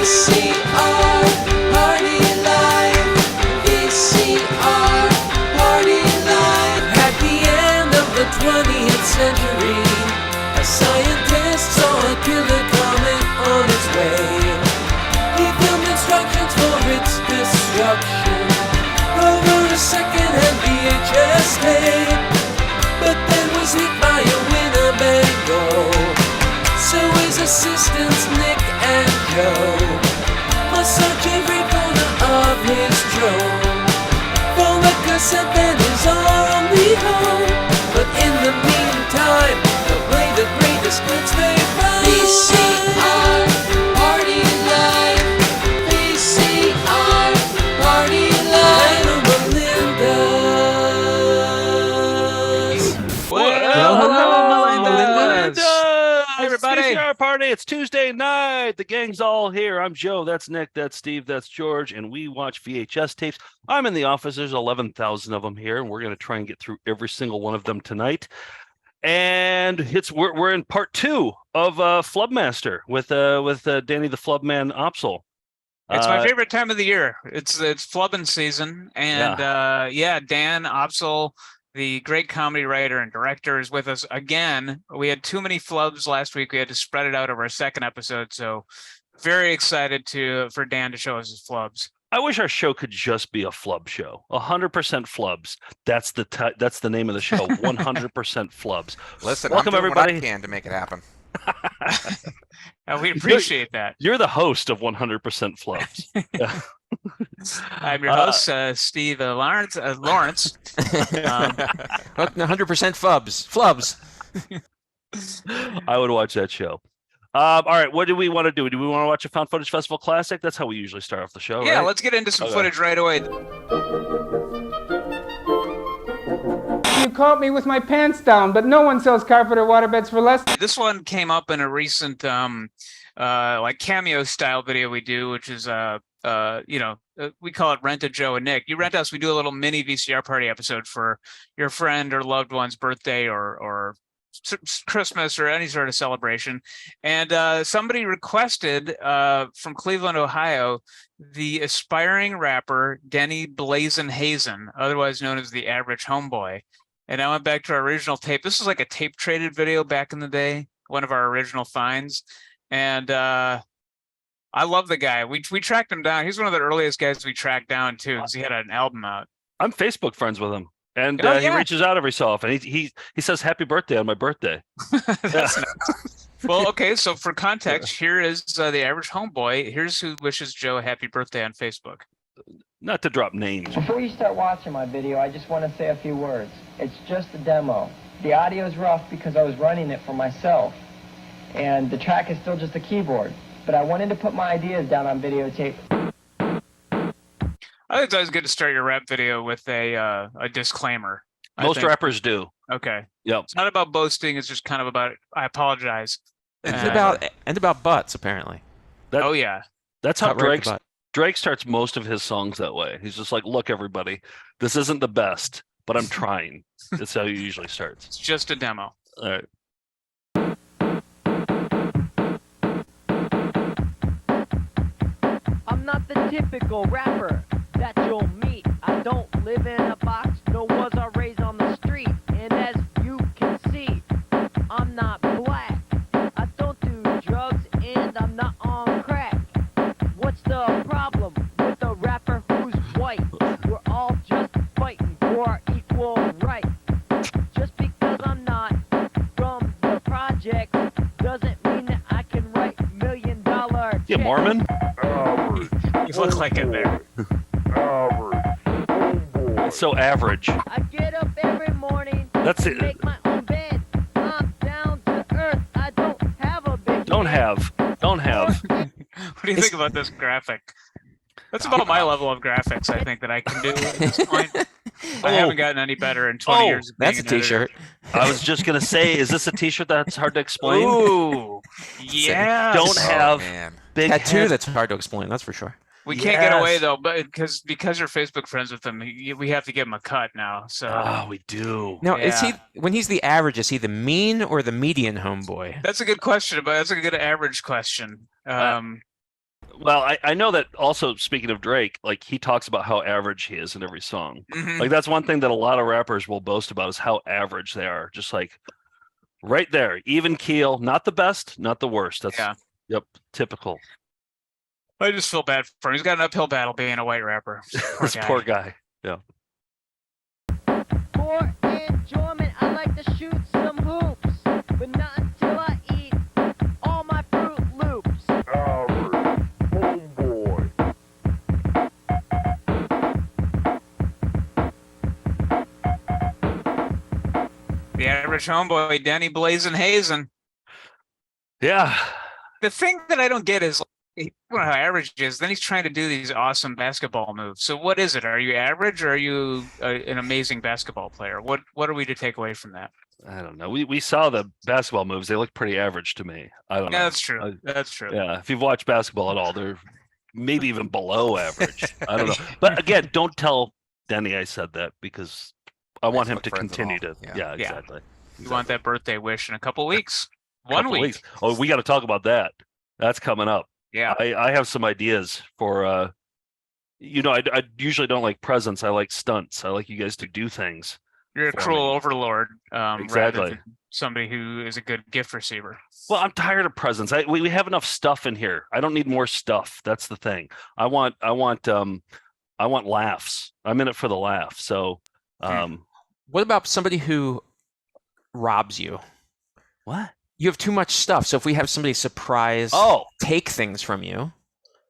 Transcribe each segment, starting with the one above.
VCR Party Live. VCR Party Live. At the end of the 20th century, a scientist saw a killer comet on its way. He filmed instructions for its destruction over a second-hand VHS tape, but then was hit by a Winnebago. So his assistants Nick and Joe must search every corner of his drone for a cassette that is our only hope. But in the meantime, they'll play the greatest hits they find. VCR Party Live. VCR Party Live. Melinda's. Well, hello, Melinda's. Hey, everybody. It's VCR party. It's Tuesday night. The gang's all here. I'm Joe. That's Nick. That's Steve. That's George. And we watch VHS tapes. I'm in the office. There's 11,000 of them here, and we're going to try and get through every single one of them tonight. And we're in part 2 of Flubmaster with Danny the Flubman Opsel. It's my favorite time of the year. It's flubbing season, and Dan Opsel, the great comedy writer and director, is with us again. We had too many flubs last week. We had to spread it out over our second episode, so very excited for Dan to show us his flubs. I wish our show could just be a flub show. 100% flubs. That's the name of the show. 100% flubs. Listen, welcome I'm doing everybody. what I can to make it happen. We appreciate that. You're the host of 100% flubs. I'm your host, Steve Lawrence. 100% flubs. I would watch that show. All right, what do we want to do? Do we want to watch a Found Footage Festival classic? That's how we usually start off the show, Yeah, right? let's get into some footage right away. You caught me with my pants down, but no one sells carpet or waterbeds for less. This one came up in a recent like cameo style video we do, which is we call it Rent a Joe and Nick. You rent us, we do a little mini VCR party episode for your friend or loved one's birthday or Christmas or any sort of celebration. And somebody requested from Cleveland, Ohio, the aspiring rapper Denny Blazin' Hazen, otherwise known as the Average Homeboy. And I went back to our original tape. This is like a tape traded video back in the day, one of our original finds. And I love the guy. We tracked him down. He's one of the earliest guys we tracked down too, because he had an album out. I'm Facebook friends with him. And Oh, he yeah. reaches out every so often. He says happy birthday on my birthday. That's nice. Well, okay, so for context, here is the Average Homeboy. Here's who wishes Joe a happy birthday on Facebook. Not to drop names. Before you start watching my video, I just want to say a few words. It's just a demo. The audio's rough because I was running it for myself, and the track is still just a keyboard. But I wanted to put my ideas down on videotape. I think it's always good to start your rap video with a disclaimer. Most rappers do. Okay. Yep. It's not about boasting. It's just kind of about, I apologize. It's about butts, apparently. Oh, yeah. That's how Cut right to butt. Drake starts most of his songs that way. He's just like, look, everybody, this isn't the best, but I'm trying. That's how he usually starts. It's just a demo. All right. I'm not the typical rapper that you'll meet. I don't live in a box, nor was I raised on the street. And as you can see, I'm not black. I don't do drugs and I'm not on crack. What's the problem with a rapper who's white? We're all just fighting for our equal rights. Just because I'm not from the project doesn't mean that I can write $1 million checks. You Mormon? You look like it there. It's so average. I get up every morning. That's it. Make my own bed. I'm down to earth. I don't have a big Don't head. have. What do you think about this graphic? That's about my level of graphics, I think, that I can do at this point. I haven't gotten any better in 20 years. Of That's a being an editor. t-shirt. I was just going to say, is this a t-shirt that's hard to explain? Ooh, yeah. Don't have Man. big Tattoo head. that's hard to explain, that's for sure. We can't get away Yes. though, but because you're Facebook friends with him, we have to give him a cut now. So Oh, we do. Now, is Yeah. he, when he's the average, is he the mean or the median homeboy? that's a good question, but that's a good average question. Well, I know that also, speaking of Drake, like he talks about how average he is in every song. Mhm. Like that's one thing that a lot of rappers will boast about is how average they are. Just like right there, even keel, not the best, not the worst. That's yep, typical. I just feel bad for him. He's got an uphill battle being a white rapper. This poor guy. Yeah. For enjoyment, I like to shoot some hoops, but not until I eat all my Fruit Loops. Homeboy. The average homeboy, Denny Blazin' Hazen. Yeah. The thing that I don't get is I don't know how average he is. Then he's trying to do these awesome basketball moves. So what is it? Are you average or are you an amazing basketball player? What are we to take away from that? I don't know. We saw the basketball moves. They look pretty average to me. I don't know. Yeah, that's true. That's true. Yeah. If you've watched basketball at all, they're maybe even below average. I don't know. But again, don't tell Denny I said that because I want him to continue to. Yeah, exactly. You want that birthday wish in a couple weeks? 1 week. Weeks. Oh, we got to talk about that. That's coming up. Yeah. I have some ideas for I usually don't like presents. I like stunts. I like you guys to do things. You're a for cruel me. overlord, rather Exactly. than somebody who is a good gift receiver. Well, I'm tired of presents. We have enough stuff in here. I don't need more stuff. That's the thing. I want laughs. I'm in it for the laugh. So What about somebody who robs you? what? You have too much stuff. So if we have somebody surprise take things from you,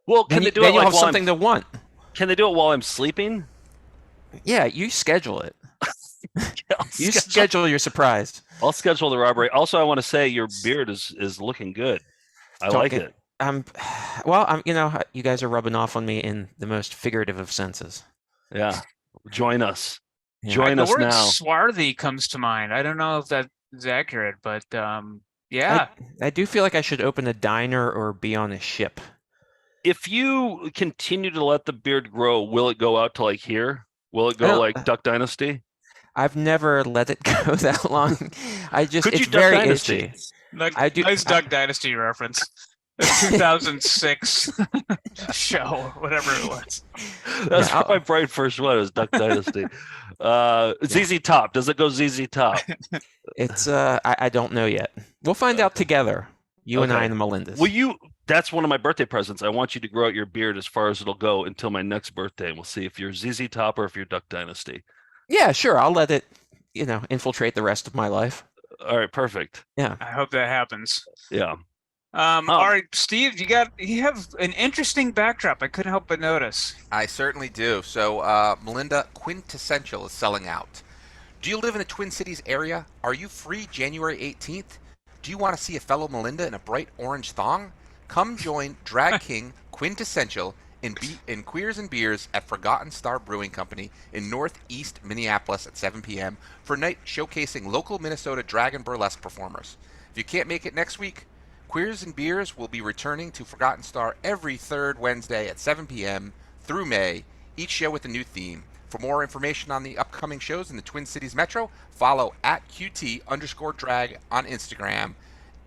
Well, then, can they do then it you'll like have something to want. Can they do it while I'm sleeping? Yeah, you schedule it. I'll You schedule your surprise. I'll schedule the robbery. Also, I want to say your beard is looking good. I like it. You guys are rubbing off on me in the most figurative of senses. Yeah. Join us. Yeah. Join us the word now. swarthy comes to mind. I don't know if that is accurate, but yeah. I do feel like I should open a diner or be on a ship. If you continue to let the beard grow, will it go out to like here? Will it go like Duck Dynasty? I've never let it go that long. It's Duck very Dynasty? itchy. Nice Duck Dynasty reference. The 2006 show, whatever it was. That's my bright first one. Was Duck Dynasty. ZZ Top. Does it go ZZ Top? It's I don't know yet. We'll find out together. You and I and the Melindas. That's one of my birthday presents. I want you to grow out your beard as far as it'll go until my next birthday, and we'll see if you're ZZ Top or if you're Duck Dynasty. Yeah, sure. I'll let it, infiltrate the rest of my life. All right, perfect. Yeah. I hope that happens. Yeah. All right, Steve, you have an interesting backdrop. I couldn't help but notice. I certainly do. So, Melinda, Quintessential is selling out. Do you live in the Twin Cities area? Are you free January 18th? Do you want to see a fellow Melinda in a bright orange thong? Come join Drag King Quintessential in Queers and Beers at Forgotten Star Brewing Company in Northeast Minneapolis at 7 p.m. for a night showcasing local Minnesota drag and burlesque performers. If you can't make it next week, Queers and Beers will be returning to Forgotten Star every third Wednesday at 7 p.m. through May, each show with a new theme. For more information on the upcoming shows in the Twin Cities Metro, follow @QT_drag on Instagram.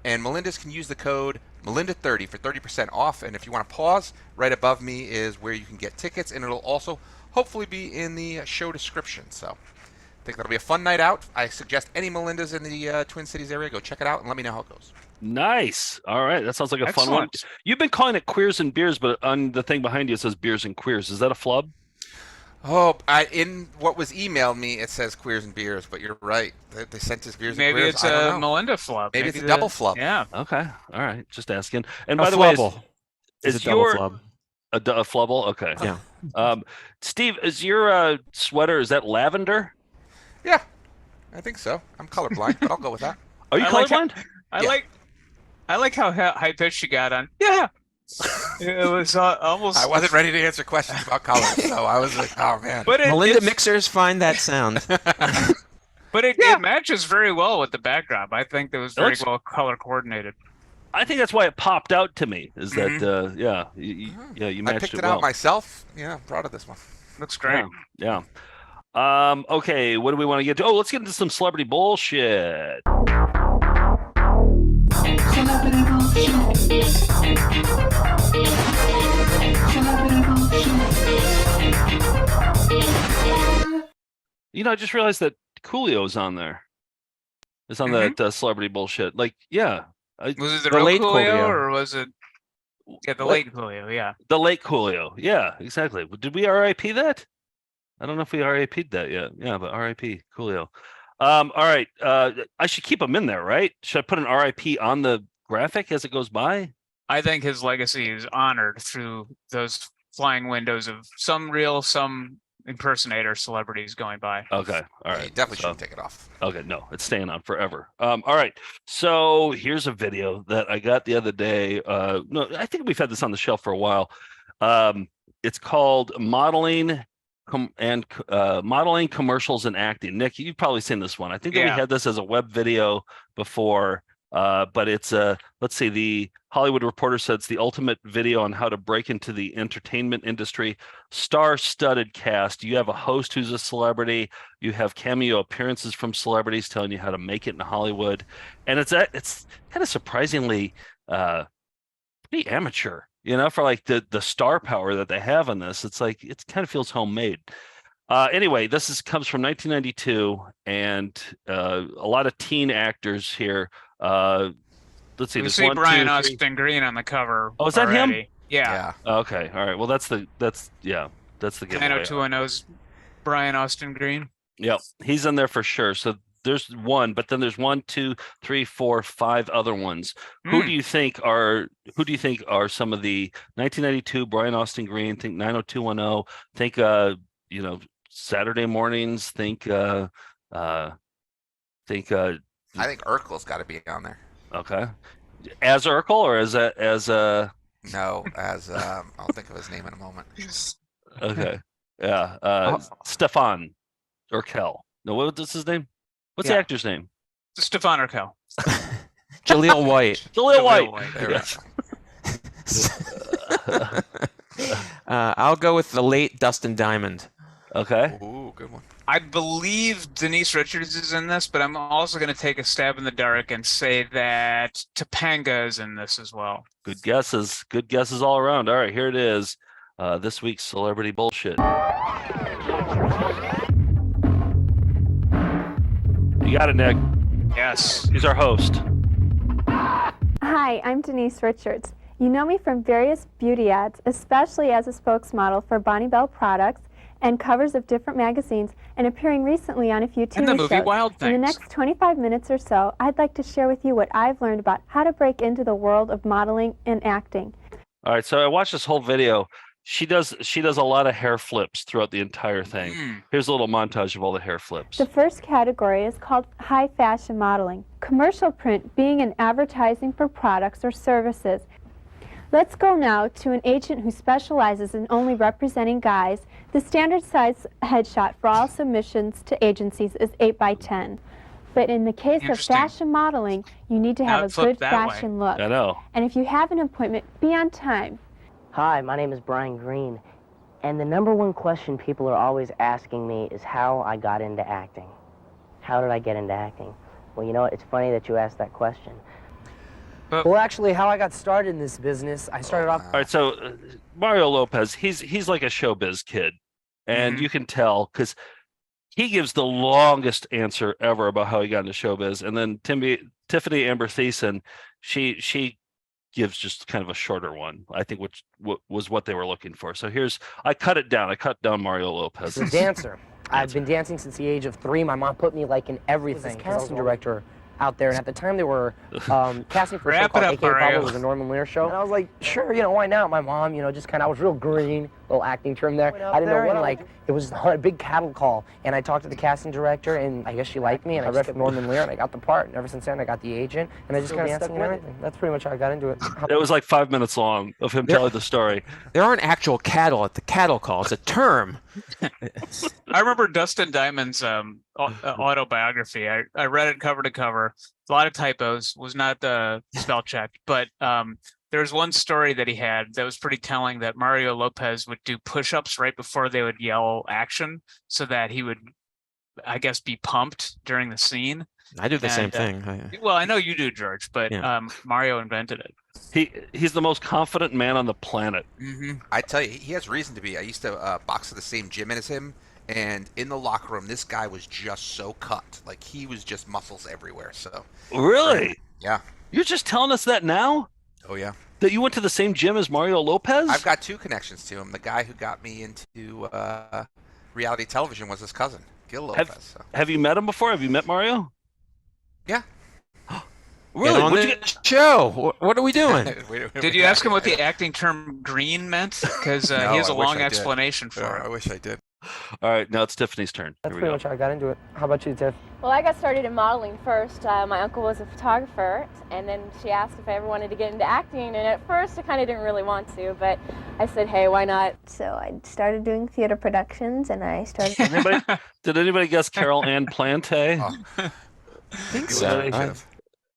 And Melinda's can use the code Melinda30 for 30% off. And if you want to pause, right above me is where you can get tickets, and it'll also hopefully be in the show description. So I think that'll be a fun night out. I suggest any Melinda's in the Twin Cities area, go check it out and let me know how it goes. Nice. All right. That sounds like a fun one. You've been calling it Queers and Beers, but on the thing behind you it says Beers and Queers. Is that a flub? Oh, in what was emailed me, it says Queers and Beers, but you're right. They sent us Beers Maybe and Queers. It's a Melinda flub. Maybe it's a double flub. Yeah. Okay. All right. Just asking. And A by the way, flubble. is a double your flub. a flubble? Okay. Yeah. Steve, is your sweater, is that lavender? Yeah, I think so. I'm colorblind, but I'll go with that. Are you I like colorblind? I like how high pitched you got on. Yeah. It was almost. I wasn't ready to answer questions about colors, so I was like, oh man. But Melinda mixers find that sound. But it matches very well with the backdrop. I think that was very well color coordinated. I think that's why it popped out to me. Is that you matched I picked it well. out myself. Yeah, I'm proud of this one. Looks great. Yeah. Okay, what do we want to get to? Oh, let's get into some celebrity bullshit. Celebrity bullshit. I just realized that Coolio's on there. It's on that celebrity bullshit. Like, yeah. Was it the The real late Coolio, Coolio. or was it? Yeah, the What? late Coolio. Yeah. The late Coolio. Yeah, exactly. Did we RIP that? I don't know if we RIP'd that yet. Yeah, but RIP Coolio. All right. I should keep him in there, right? Should I put an RIP on the graphic as it goes by? I think his legacy is honored through those flying windows of some real, some impersonator celebrities going by. Okay. All right. You definitely shouldn't take it off. Okay, no, it's staying on forever. All right. So here's a video that I got the other day. No, I think we've had this on the shelf for a while. It's called Modeling Modeling Commercials and Acting. Nick, you've probably seen this one. I think that we had this as a web video before. But it's let's see, the Hollywood Reporter said it's the ultimate video on how to break into the entertainment industry. Star-studded cast. You have a host who's a celebrity. You have cameo appearances from celebrities telling you how to make it in Hollywood, and it's kind of surprisingly pretty amateur, for like the star power that they have in this. It's like it kind of feels homemade. Anyway, this comes from 1992, and a lot of teen actors here. Let's see. We see Brian Austin Green on the cover. Oh, is that him? Yeah. Okay. All right. Well, that's the giveaway. 90210's Brian Austin Green. Yep, he's in there for sure. So there's one, but then there's 1, 2, 3, 4, 5 other ones. Who do you think are some of the 1992 Brian Austin Green? Think 90210. Think Saturday mornings. Think I think Urkel's got to be on there. Okay, as Urkel or as No, as I'll think of his name in a moment. Okay, yeah, Stefan Urkel. No, what was his name? What's the actor's name? Stefan Urkel. Jaleel White. Jaleel White. There we go. I'll go with the late Dustin Diamond. Okay. Ooh, good one. I believe Denise Richards is in this, but I'm also going to take a stab in the dark and say that Topanga is in this as well. Good guesses. Good guesses all around. All right, here it is. This week's celebrity bullshit. You got it, Nick. Yes. He's our host. Hi, I'm Denise Richards. You know me from various beauty ads, especially as a spokesmodel for Bonnie Bell products and covers of different magazines, and appearing recently on a few TV and the movie shows. Wild Things. In the next 25 minutes or so, I'd like to share with you what I've learned about how to break into the world of modeling and acting. All right, so I watched this whole video. She does a lot of hair flips throughout the entire thing. Here's a little montage of all the hair flips. The first category is called high fashion modeling. Commercial print being an advertising for products or services. Let's go now to an agent who specializes in only representing guys. The standard size headshot for all submissions to agencies is 8x10. But in the case of fashion modeling, you need to have a good fashion look. I know. And if you have an appointment, be on time. Hi, my name is Brian Green, and the #1 question people are always asking me is how I got into acting. How did I get into acting? Well, you know what? It's funny that you asked that question. Well, actually, how I got started in this business, I started off... All right, so Mario Lopez, he's like a showbiz kid, and you can tell because he gives the longest answer ever about how he got into showbiz, and then Tiffany Amber Thiessen, she gives just kind of a shorter one, I think, which was what they were looking for. So I cut it down. I cut down Mario Lopez. I'm a dancer. I've been dancing since the age of 3. My mom put me like in everything. Casting director out there, and at the time they were casting for a show called AK Pablo. It was a Norman Lear show. And I was like, sure, why not? My mom, just kind of, I was real green, little acting term there. I didn't know when, like, it was a big cattle call, and I talked to the casting director, and I guess she liked me, and I read from Norman Lear, and I got the part, and ever since then I got the agent, and I just kind of stuck with everything. That's pretty much how I got into it. It was like 5 minutes long of him telling the story. There aren't actual cattle at the cattle call. It's a term. I remember Dustin Diamond's autobiography. I read it cover to cover. A lot of typos, was not spell checked, but there was one story that he had that was pretty telling, that Mario Lopez would do push-ups right before they would yell action so that he would, I guess, be pumped during the scene. I do the same thing. Well, I know you do, George, but Mario invented it. He's the most confident man on the planet. I tell you, he has reason to be. I used to box at the same gym as him, And in the locker room, this guy was just so cut. Like, he was just muscles everywhere. So Really? Yeah. You're just telling us that now? Oh, yeah. That you went to the same gym as Mario Lopez? I've got 2 connections to him. The guy who got me into reality television was his cousin, Gil Lopez. Have you met him before? Have you met Mario? Yeah. Really? Get on the show. What are we doing? Did you ask him what the acting term green meant? Because No, he has a I wish long I did. explanation for it. I wish I did. All right, now it's Tiffany's turn. That's Here we pretty go. much how I got into it. How about you, Tiff? Well, I got started in modeling first. My uncle was a photographer, and then she asked if I ever wanted to get into acting, and at first I kind of didn't really want to, but I said, hey, why not? So I started doing theater productions, and I started... Did anybody guess Carol Ann Plante? I think so.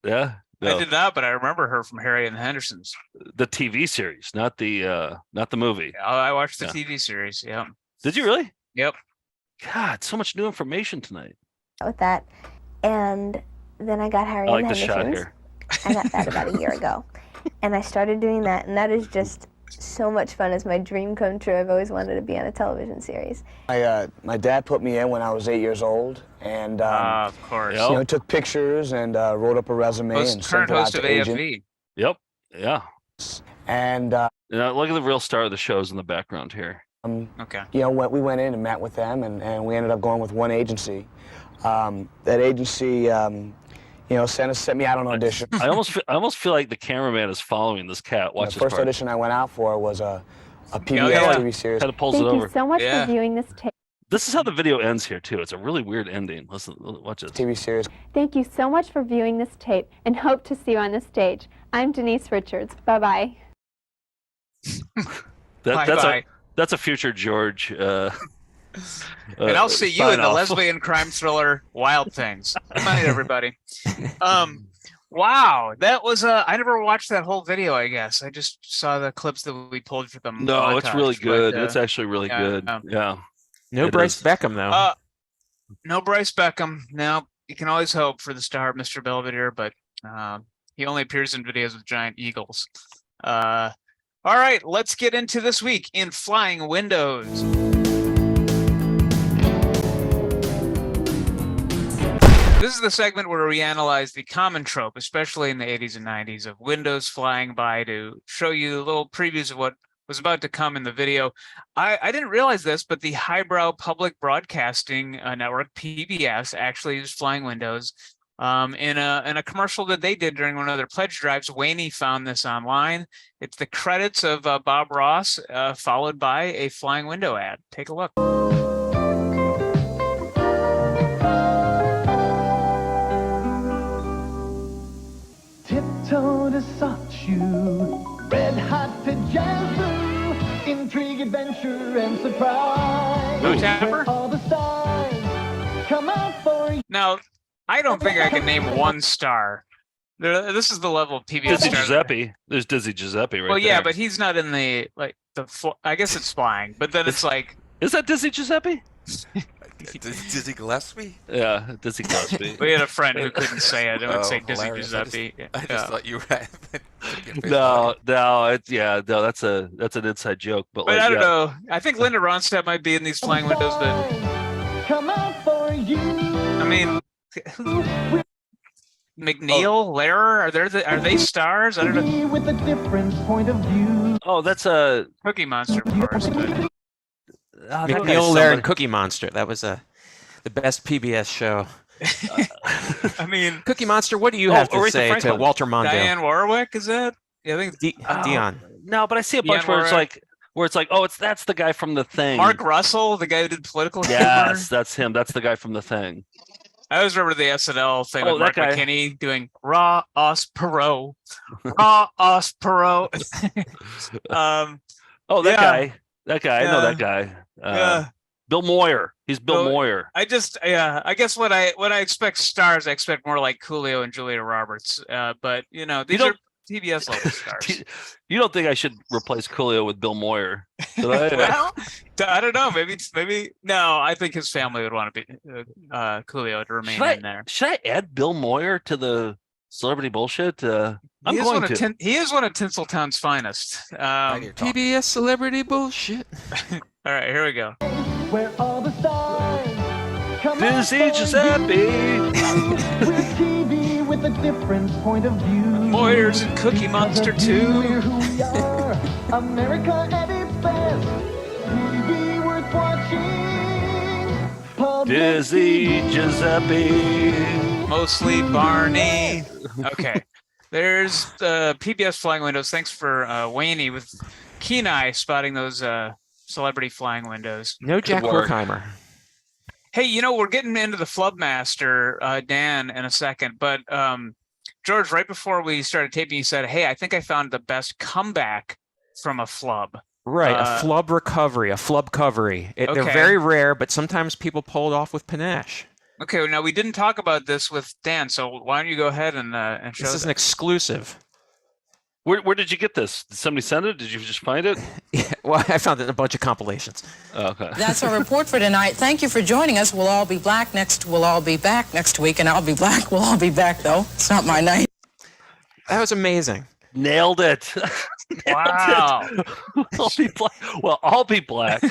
Yeah. I did not, but I remember her from Harry and the Hendersons. The TV series, not the movie. Oh, I watched the Yeah. TV series. Yeah. Did you really? Yep. God, so much new information tonight. with that. And then I got Harry I and like the the shot Hendersons. here. I got that about a year ago. And I started doing that, and that is just so much fun. It's my dream come true. I've always wanted to be on a television series. My dad put me in when I was 8 years old, and of course, you know, took pictures and wrote up a resume and sent current it out host to of agent. AFV. Yep. Yeah. And You know, look at the real star of the shows in the background here. Okay. you know, we went in and met with them, and we ended up going with one agency. That agency, you know, sent me out on audition. I almost feel like the cameraman is following this cat. Watch The this first part. audition I went out for was a PBS yeah. TV series. Kind of pulls Thank it you over. so much for viewing this tape. This is how the video ends here too. It's a really weird ending. Listen, watch this. TV series. Thank you so much for viewing this tape, and hope to see you on the stage. I'm Denise Richards. Bye-bye. That's a future George. And I'll see you in the lesbian crime thriller Wild Things. Good night, everybody. Wow, that was I never watched that whole video. I guess I just saw the clips that we pulled for them. No, it's really good. It's actually really good. Yeah. No Bryce Beckham though. No Bryce Beckham. No, you can always hope for the star, Mr. Belvedere, but he only appears in videos with giant eagles. All right, let's get into this week in Flying Windows. This is the segment where we analyze the common trope, especially in the 80s and 90s, of windows flying by to show you little previews of what was about to come in the video. I didn't realize this, but the highbrow public broadcasting network, PBS, actually used flying windows in a commercial that they did during one of their pledge drives. Wayne found this online. It's the credits of Bob Ross, followed by a flying window ad. Take a look. Tiptoe to sought you, red hot pajazz, intrigue, adventure, and surprise. No Tapper? All the stars come out for you. Now, I don't think I can name one star. This is the level of PBS Dizzy star. Giuseppe. There's Dizzy Giuseppe right there. Well, yeah, but he's not in the I guess it's flying, but then it's like. Is that Dizzy Giuseppe? Dizzy Gillespie? Yeah, Dizzy Gillespie. We had a friend who couldn't say it. It would say Dizzy Hilarious. Giuseppe. I just thought you were. No, that's an inside joke. But But like, I don't know. I think Linda Ronstadt might be in these flying windows, but Come out for you. I mean, McNeil, Lehrer, are they stars? I don't know. With a different point of view. Oh, that's a Cookie Monster, of course. But McNeil, Lair, and Cookie Monster. That was the best PBS show. I mean, Cookie Monster. What do you have to Aretha say Franklin. to Walter Mondale? Diane Warwick, is that? Yeah, I think Dion. No, but I see a bunch Dion where it's like, oh, that's the guy from the Thing. Mark Russell, the guy who did political humor. Yes, that's him. That's the guy from the Thing. I always remember the SNL thing Oh, with Mark that guy. McKinney doing Raw Os Perot. Raw Os Perot. Oh, that yeah. guy. That guy. I know Yeah. that guy. Yeah. Bill Moyer. He's Bill Bill- Moyer. I guess when I expect stars, I expect more like Coolio and Julia Roberts. But you know, these are TBS level stars. You don't think I should replace Coolio with Bill Moyer? Did I? Well, I don't know. Maybe no. I think his family would want to be Coolio to remain in there. Should I add Bill Moyer to the celebrity bullshit? I'm going to. He is one of Tinseltown's finest. PBS celebrity bullshit. All right, here we go. where all the stars come Dizzy Giuseppe. We're TV with a different point of view. Moyers and Cookie Monster 2. We're who we are. America at its best. TV worth watching. Dizzy Giuseppe. Mostly Barney. Okay. There's PBS flying windows. Thanks for Wayne with keen eye spotting those celebrity flying windows. No Jack Horkheimer. Hey, we're getting into the Flub Master, Dan, in a second, but George, right before we started taping, you said, "Hey, I think I found the best comeback from a flub." Right, a flub recovery, a flub covery. They're very rare, but sometimes people pull it off with panache. Okay, now we didn't talk about this with Dan, so why don't you go ahead and show This is an exclusive. Where did you get this? Did somebody send it? Did you just find it? Yeah, well, I found it in a bunch of compilations. Oh, okay. That's our report for tonight. Thank you for joining us. We'll all be back we'll all be back next week, and I'll be black. We'll all be back, though. It's not my night. That was amazing. Nailed it. Wow. I'll be black. Well, I'll be black.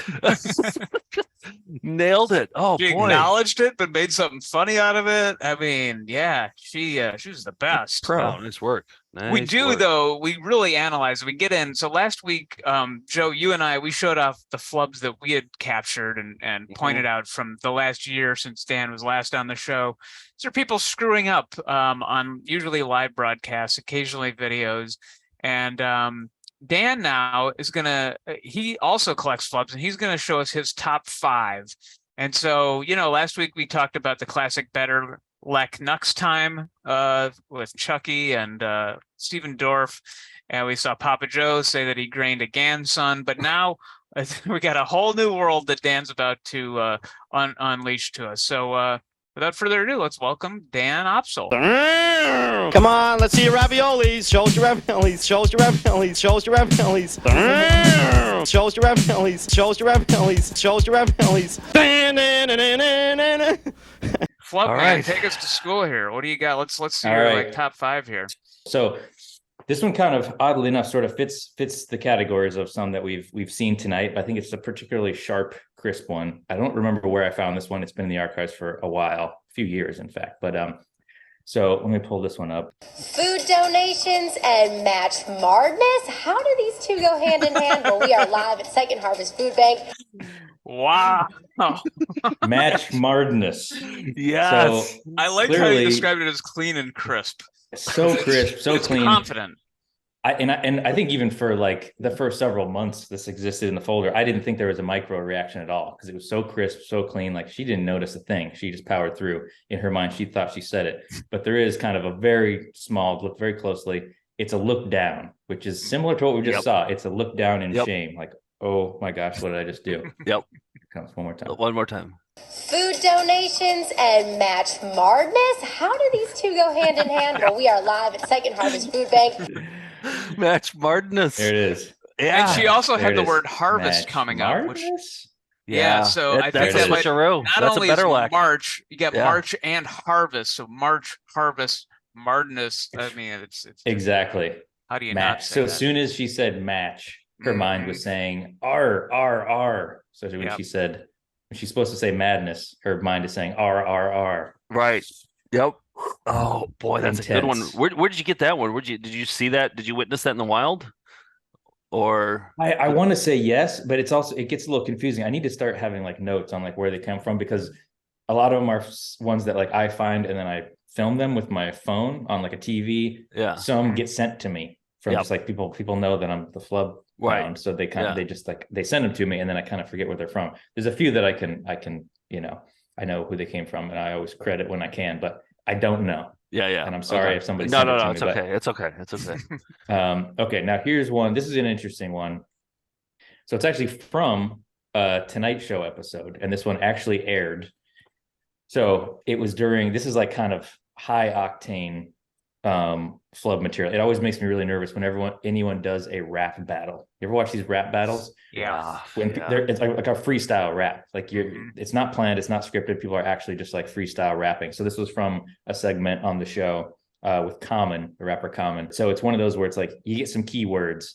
Nailed it. Oh, she boy. acknowledged it, but made something funny out of it. I mean, yeah, she was the best. Pro. Oh, nice work. We do, though. We really analyze it. We get in. So last week, Joe, you and I, we showed off the flubs that we had captured and pointed out from the last year since Dan was last on the show. These are people screwing up on usually live broadcasts, occasionally videos. And Dan now is he also collects flubs, and he's going to show us his top 5. And so, last week we talked about the classic Better Lek Nux Time with Chucky and Stephen Dorff. And we saw Papa Joe say that he grained a grandson. But now we got a whole new world that Dan's about to unleash to us. So without further ado, let's welcome Dan Opsel. Come on, let's see your raviolis. Show us your raviolis. Show us your raviolis. Show us your raviolis. Show us your raviolis. Show us your raviolis. Show us your raviolis. Flub, man, take us to school here. What do you got? Let's see your top 5 here. So this one kind of, oddly enough, sort of fits the categories of some that we've seen tonight. I think it's a particularly sharp, crisp one. I don't remember where I found this one. It's been in the archives for a while, a few years, in fact. But so let me pull this one up. Food donations and match Mardness? How do these two go hand in hand? Well, we are live at Second Harvest Food Bank. Wow. Match Mardness. Yes. So, I like how you described it as clean and crisp. So crisp, so clean. Confident. I think even for like the first several months this existed in the folder, I didn't think there was a micro reaction at all because it was so crisp, so clean. Like she didn't notice a thing. She just powered through. In her mind, she thought she said it. But there is kind of a very small, look very closely. It's a look down, which is similar to what we just saw. It's a look down in shame. Like, oh my gosh, what did I just do? Yep. Comes one more time. One more time. Food donations and match Mardness? How do these two go hand in hand? Well, we are live at Second Harvest Food Bank. Match Mardness. There it is. Yeah. And she also had the word harvest Match coming up, which yeah. So I think that's that might not that's only a better is lack. March, you get March and harvest. So March, harvest, Mardness. I mean, it's exactly. How do you match? not say So that? as soon as she said match, her mind was saying R, R, R. So when she's supposed to say madness, her mind is saying R, R, R. Right. Yep. Oh boy, that's Intense. a good one. Where did you get that one? Did you see that? Did you witness that in the wild? Or I want to say yes, but it gets a little confusing. I need to start having like notes on like where they come from because a lot of them are ones that like I find and then I film them with my phone on like a TV. Yeah. Some get sent to me from just like people know that I'm the flub hound, so they kind of they just like they send them to me and then I kind of forget where they're from. There's a few that I can I know who they came from and I always credit when I can, but I don't know. Yeah. And I'm sorry if somebody No, sent it to me, it's okay. It's okay. It's okay. Okay, now here's one. This is an interesting one. So it's actually from a Tonight Show episode, and this one actually aired. So it was this is like kind of high octane flub material. It always makes me really nervous whenever anyone does a rap battle. You ever watch these rap battles? Yeah. It's like a freestyle rap. Like it's not planned, it's not scripted. People are actually just like freestyle rapping. So this was from a segment on the show with Common, the rapper Common. So it's one of those where it's like you get some keywords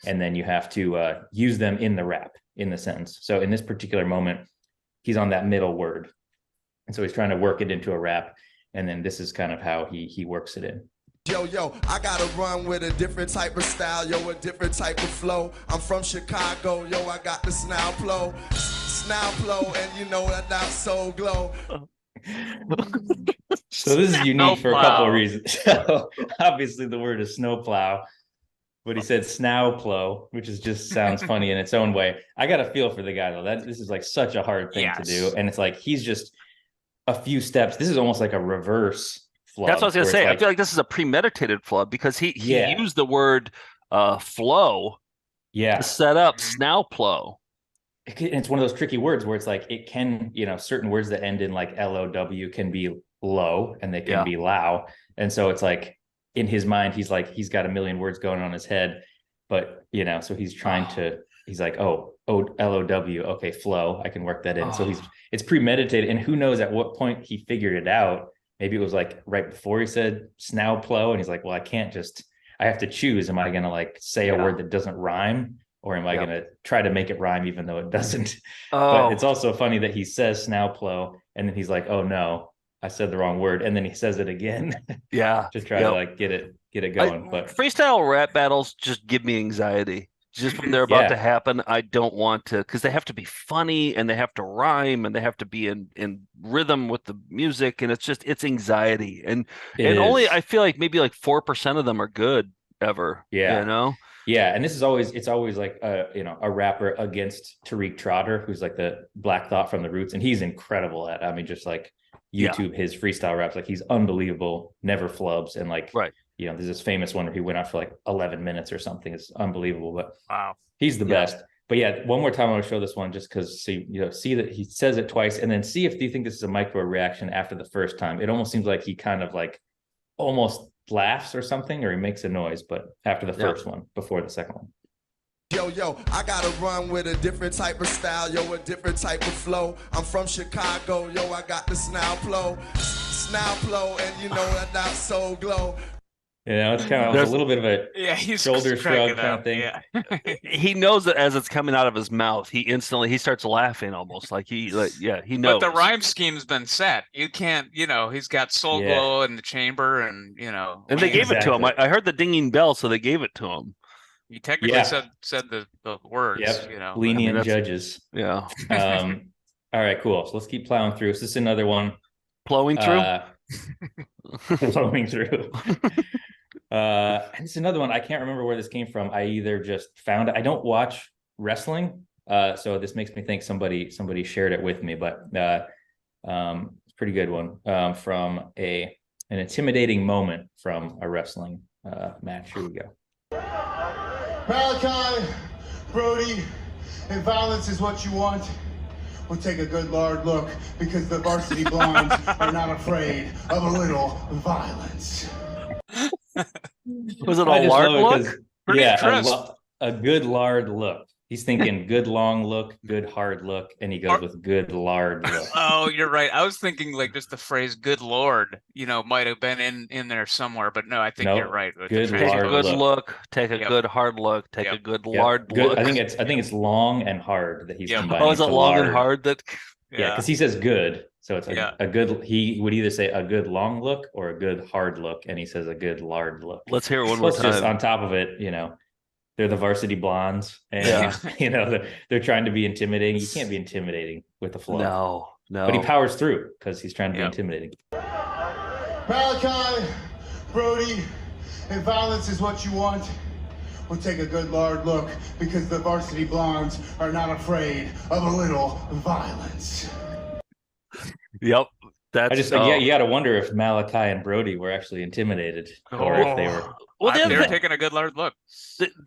and then you have to use them in the rap, in the sentence. So in this particular moment, he's on that middle word. And so he's trying to work it into a rap. And then this is kind of how he works it in. Yo, I gotta run with a different type of style, yo, a different type of flow. I'm from Chicago, yo, I got the snow flow, and you know that soul glow. So this is unique for a couple of reasons. So obviously the word is snowplow, but he said snowplow, which is just sounds funny in its own way. I got a feel for the guy though. This is like such a hard thing to do, and it's like he's just a few steps. This is almost like a reverse flub. That's what I was gonna say. I feel like this is a premeditated flub because he used the word flow to set up snowplow. It's one of those tricky words where it's like it can, certain words that end in like LOW can be low and they can be low. And so it's like in his mind, he's got a million words going on in his head, but so he's trying to, he's like, oh, LOW, okay, flow, I can work that in. So it's premeditated, and who knows at what point he figured it out. Maybe it was like right before he said snowplow, and he's like, well, I have to choose. Am I going to like say a word that doesn't rhyme? Or am I going to try to make it rhyme even though it doesn't? But it's also funny that he says snowplow and then he's like, oh no, I said the wrong word. And then he says it again. Yeah. to try to like get it going. But freestyle rap battles just give me anxiety. Just when they're about to happen, I don't want to, because they have to be funny and they have to rhyme and they have to be in rhythm with the music. And it's anxiety. And only, I feel like maybe like 4% of them are good ever. Yeah. Yeah, and it's always like a rapper against Tariq Trotter, who's like the Black Thought from the Roots, and he's incredible at. I mean, just like YouTube, his freestyle raps, like he's unbelievable, never flubs, and like there's this famous one where he went out for like 11 minutes or something. It's unbelievable, but wow, he's the best. But yeah, one more time I want to show this one just because see that he says it twice, and then see if you think this is a micro reaction after the first time. It almost seems like he kind of like almost laughs or something, or he makes a noise, but after the first one, before the second one. Yo, I gotta run with a different type of style, yo, a different type of flow. I'm from Chicago, yo, I got the snowplow, and you know that soul glow. It's kind of a little bit of a shoulder shrug kind of thing. Yeah. He knows that as it's coming out of his mouth, he starts laughing almost like he knows. But the rhyme scheme's been set. You can't, he's got soul glow in the chamber, and And they gave it to him. I heard the dinging bell, so they gave it to him. He technically said the words. Lenient judges. Yeah. All right, cool. So let's keep plowing through. So this is another one. Plowing through. Plowing through. And it's another one. I can't remember where this came from. I either just found it. I don't watch wrestling, so this makes me think somebody shared it with me. But it's a pretty good one from an intimidating moment from a wrestling match. Here we go. Malachi, Brody, if violence is what you want, we'll take a good hard look, because the varsity blondes are not afraid of a little violence. Was it a lard look? A good lard look. He's thinking good long look, good hard look, and he goes with good lard look. Oh, you're right. I was thinking like just the phrase "good lord," might have been in there somewhere, but no, I think you're right. Good take a good look, take a good hard look, take a good lard look. I think it's long and hard that he's combining. Oh, is it long and hard that? Yeah, because he says good, so it's a good. He would either say a good long look or a good hard look, and he says a good lard look. Let's hear it one more time. Just on top of it, they're the varsity blondes, and they're trying to be intimidating. You can't be intimidating with the flow. No. But he powers through because he's trying to be intimidating. Malachi, Brody, if violence is what you want, we'll take a good hard look, because the varsity blondes are not afraid of a little violence. Yep. That's you got to wonder if Malachi and Brody were actually intimidated, or if they were. Well, they're taking a good hard look.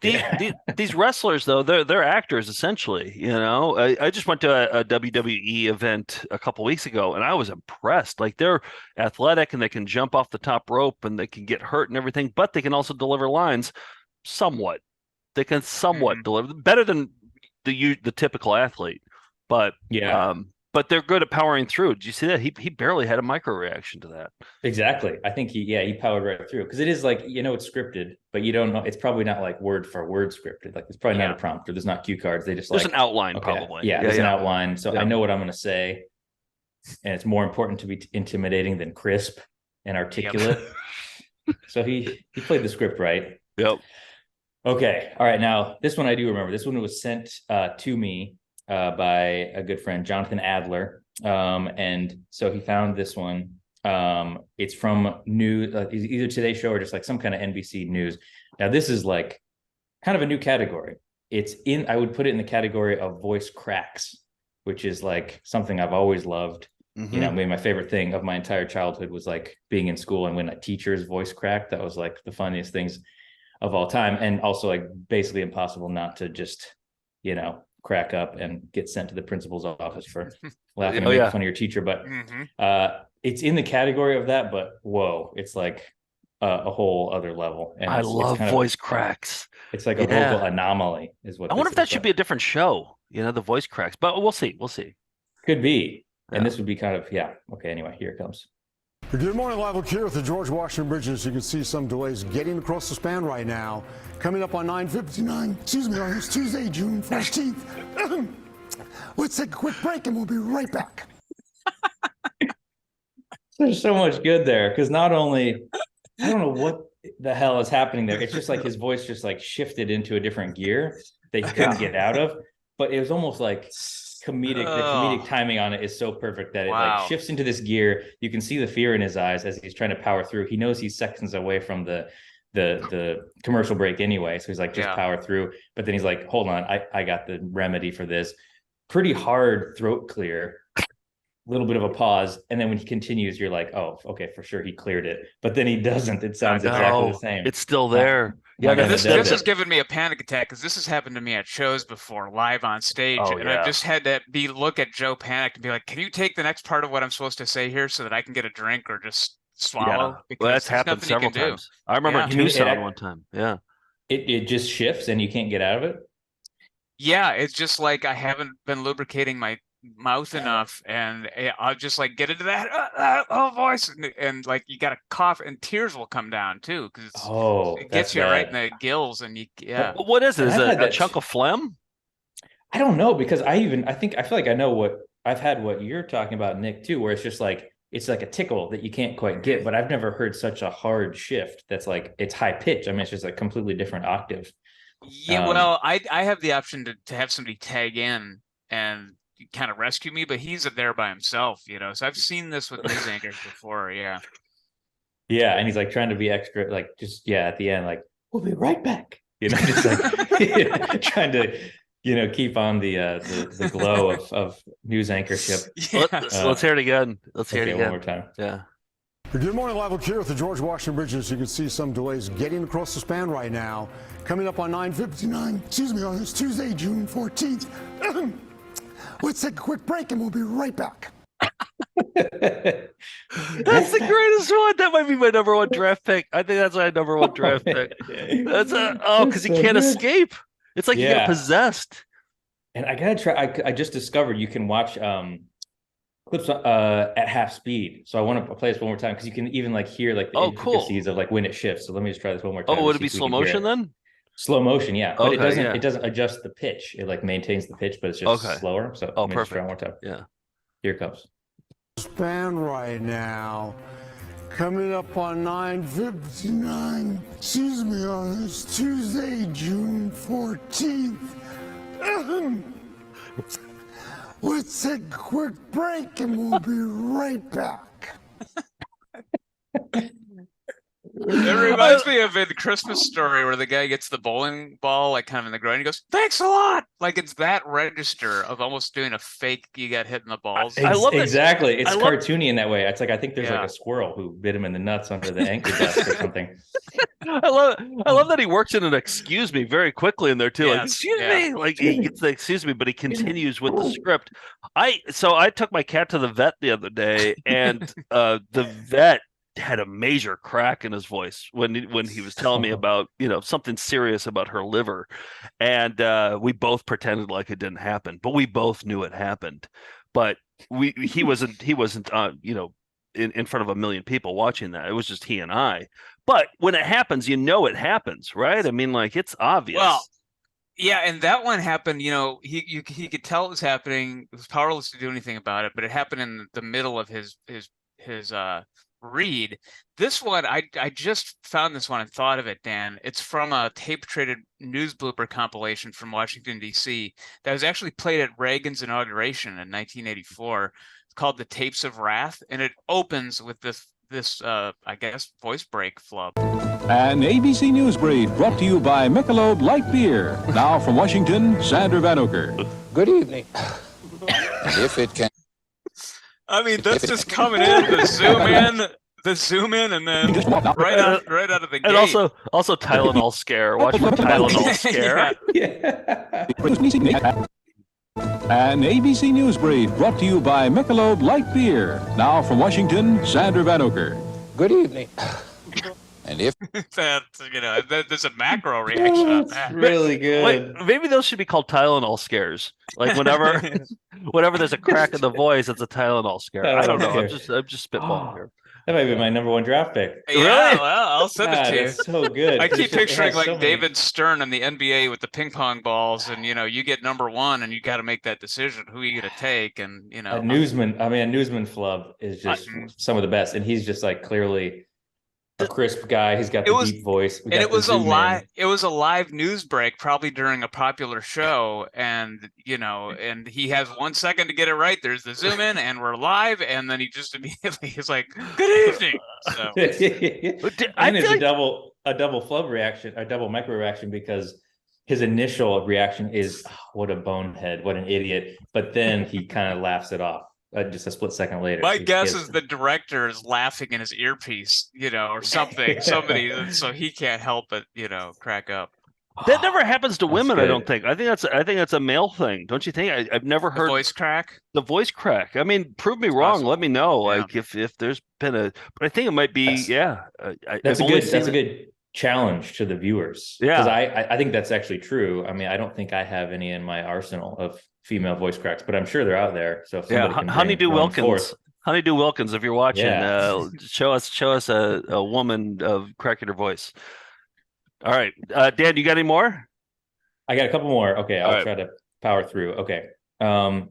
These wrestlers, though, they're actors essentially. I just went to a WWE event a couple weeks ago, and I was impressed. Like, they're athletic and they can jump off the top rope and they can get hurt and everything, but they can also deliver lines somewhat. They can somewhat deliver better than the typical athlete. But but they're good at powering through. Did you see that? He barely had a micro reaction to that. Exactly. I think he powered right through, because it is like, it's scripted, but you don't know. It's probably not like word for word scripted. Like, it's probably not a prompt, or there's not cue cards. They just there's an outline, okay, probably. Yeah, there's an outline. So I know what I'm going to say, and it's more important to be intimidating than crisp and articulate. So he played the script right. Yep. Okay. All right. Now this one I do remember. This one was sent to me by a good friend, Jonathan Adler. And so he found this one. It's from either Today Show or just like some kind of NBC News. Now this is like kind of a new category. I would put it in the category of voice cracks, which is like something I've always loved. Mm-hmm. Maybe my favorite thing of my entire childhood was like being in school and when a teacher's voice cracked. That was like the funniest things of all time, and also like basically impossible not to just crack up and get sent to the principal's office for laughing and making fun of your teacher. But it's in the category of that, but whoa, it's like a whole other level. And I love voice cracks. It's like a vocal anomaly is what I wonder if that should be a different show, the voice cracks, but we'll see. Could be. And this would be kind of okay, anyway, here it comes. Good morning, live look here at the George Washington Bridge. As you can see, some delays getting across the span right now. Coming up on 9:59, on this Tuesday, June 14th. Let's take a quick break and we'll be right back. There's so much good there, because not only, I don't know what the hell is happening there. It's just like his voice just like shifted into a different gear that he couldn't get out of, but it was almost like the comedic timing on it is so perfect that it like shifts into this gear. You can see the fear in his eyes as he's trying to power through. He knows he's seconds away from the commercial break anyway, so he's like, just power through. But then he's like, hold on, I got the remedy for this. Pretty hard throat clear, a little bit of a pause, and then when he continues, you're like, oh, okay, for sure he cleared it. But then he doesn't. It sounds exactly the same. It's still there. This is giving me a panic attack, because this has happened to me at shows before, live on stage, and I've just had to look at Joe panicked and be like, can you take the next part of what I'm supposed to say here so that I can get a drink or just swallow? Because that's happened several times. I remember in Tucson one time. Yeah. It just shifts and you can't get out of it. Yeah, it's just like I haven't been lubricating my mouth enough, and I'll just like get into that voice, and like you got to cough, and tears will come down too, because it gets you right in the gills, and What is it? Is it a chunk of phlegm? I don't know, because I feel like I know what I've had. What you're talking about, Nick, too, where it's just like it's like a tickle that you can't quite get. But I've never heard such a hard shift that's like it's high pitch. I mean, it's just a completely different octave. Yeah, well, I have the option to have somebody tag in and kind of rescue me, but he's there by himself, so I've seen this with news anchors before. Yeah, and he's like trying to be extra, like just at the end, like, we'll be right back, just like trying to keep on the glow of news anchorship. Let's hear it again. Let's hear it again one more time. Yeah. Good morning, live look here at the George Washington Bridge. As you can see, some delays getting across the span right now. Coming up on 9:59, on this Tuesday, June 14th. Let's take a quick break and we'll be right back. That's the greatest one. That might be my number one draft pick. I think that's my number one draft pick. That's because he can't escape. It's like you get possessed. And I gotta try. I just discovered you can watch clips at half speed. So I want to play this one more time, because you can even like hear like the intricacies of like when it shifts. So let me just try this one more time. Oh, would it be slow motion then? Slow motion, yeah. But it doesn't adjust the pitch. It like maintains the pitch, but it's just slower. So let me just try one more time. Yeah. Here it comes. Span right now. Coming up on 9:59, on this Tuesday, June 14th. Let's take a quick break and we'll be right back. It reminds me of a Christmas Story where the guy gets the bowling ball like kind of in the groin. He goes, "Thanks a lot." Like it's that register of almost doing a fake. You got hit in the balls. I love exactly. It's cartoony in that way. It's like I think there's like a squirrel who bit him in the nuts under the anchor desk or something. I love that he works in an excuse me very quickly in there too. Like, excuse me, like he gets the excuse me, but he continues with the script. I took my cat to the vet the other day, and the vet had a major crack in his voice when he was telling me about something serious about her liver, and we both pretended like it didn't happen, but we both knew it happened. But he wasn't in front of a million people watching that. It was just he and I. But when it happens, it happens, right? I mean, like, it's obvious. Well, yeah, and that one happened, he could tell it was happening. It was powerless to do anything about it, but it happened in the middle of his read. This one, I just found this one and thought of it, Dan. It's from a tape-traded news blooper compilation from Washington, D.C. that was actually played at Reagan's inauguration in 1984. It's called The Tapes of Wrath, and it opens with this I guess, voice break flub. An ABC News brief brought to you by Michelob Light Beer. Now from Washington, Sandra Van Oker. Good evening. If it can... I mean, that's just coming in, the zoom in, and then right out of the gate. And also Tylenol scare. Watch for Tylenol scare. An ABC News brief brought to you by Michelob Light Beer. Now from Washington, Sandra Van Oker. Good evening. And if there's a macro reaction on that. Really good. Wait, maybe those should be called Tylenol scares. Like whenever there's a crack in the voice, it's a Tylenol scare. I don't know. I'm just spitballing here. That might be my number 1 draft pick. Yeah, really? Well, I'll send it to you. That's so good. I keep picturing like David Stern in the NBA with the ping pong balls, and you get number 1, and you got to make that decision. Who are you going to take? And a newsman flub is just some of the best, and he's just like clearly a crisp guy. He's got the deep voice. And it was a live news break, probably during a popular show, and and he has 1 second to get it right. There's the zoom in, and we're live, and then he just immediately is like, "Good evening." So, and it's a double flub reaction, a double micro reaction, because his initial reaction is, "What a bonehead, what an idiot," but then he kind of laughs it off. Just a split second later. My guess is the director is laughing in his earpiece, or something. Somebody, so he can't help but crack up. That never happens to women, I don't think. I think that's a male thing, don't you think? I've never heard voice crack. The voice crack. I mean, prove me wrong. Let me know, like if there's been but I think it might be. That's a good challenge to the viewers. Yeah, because I think that's actually true. I mean, I don't think I have any in my arsenal of female voice cracks, but I'm sure they're out there. So if can Honeydew Wilkins, if you're watching, show us a woman of cracking her voice. All right, Dan, you got any more? I got a couple more. Okay, I'll try to power through. Okay. All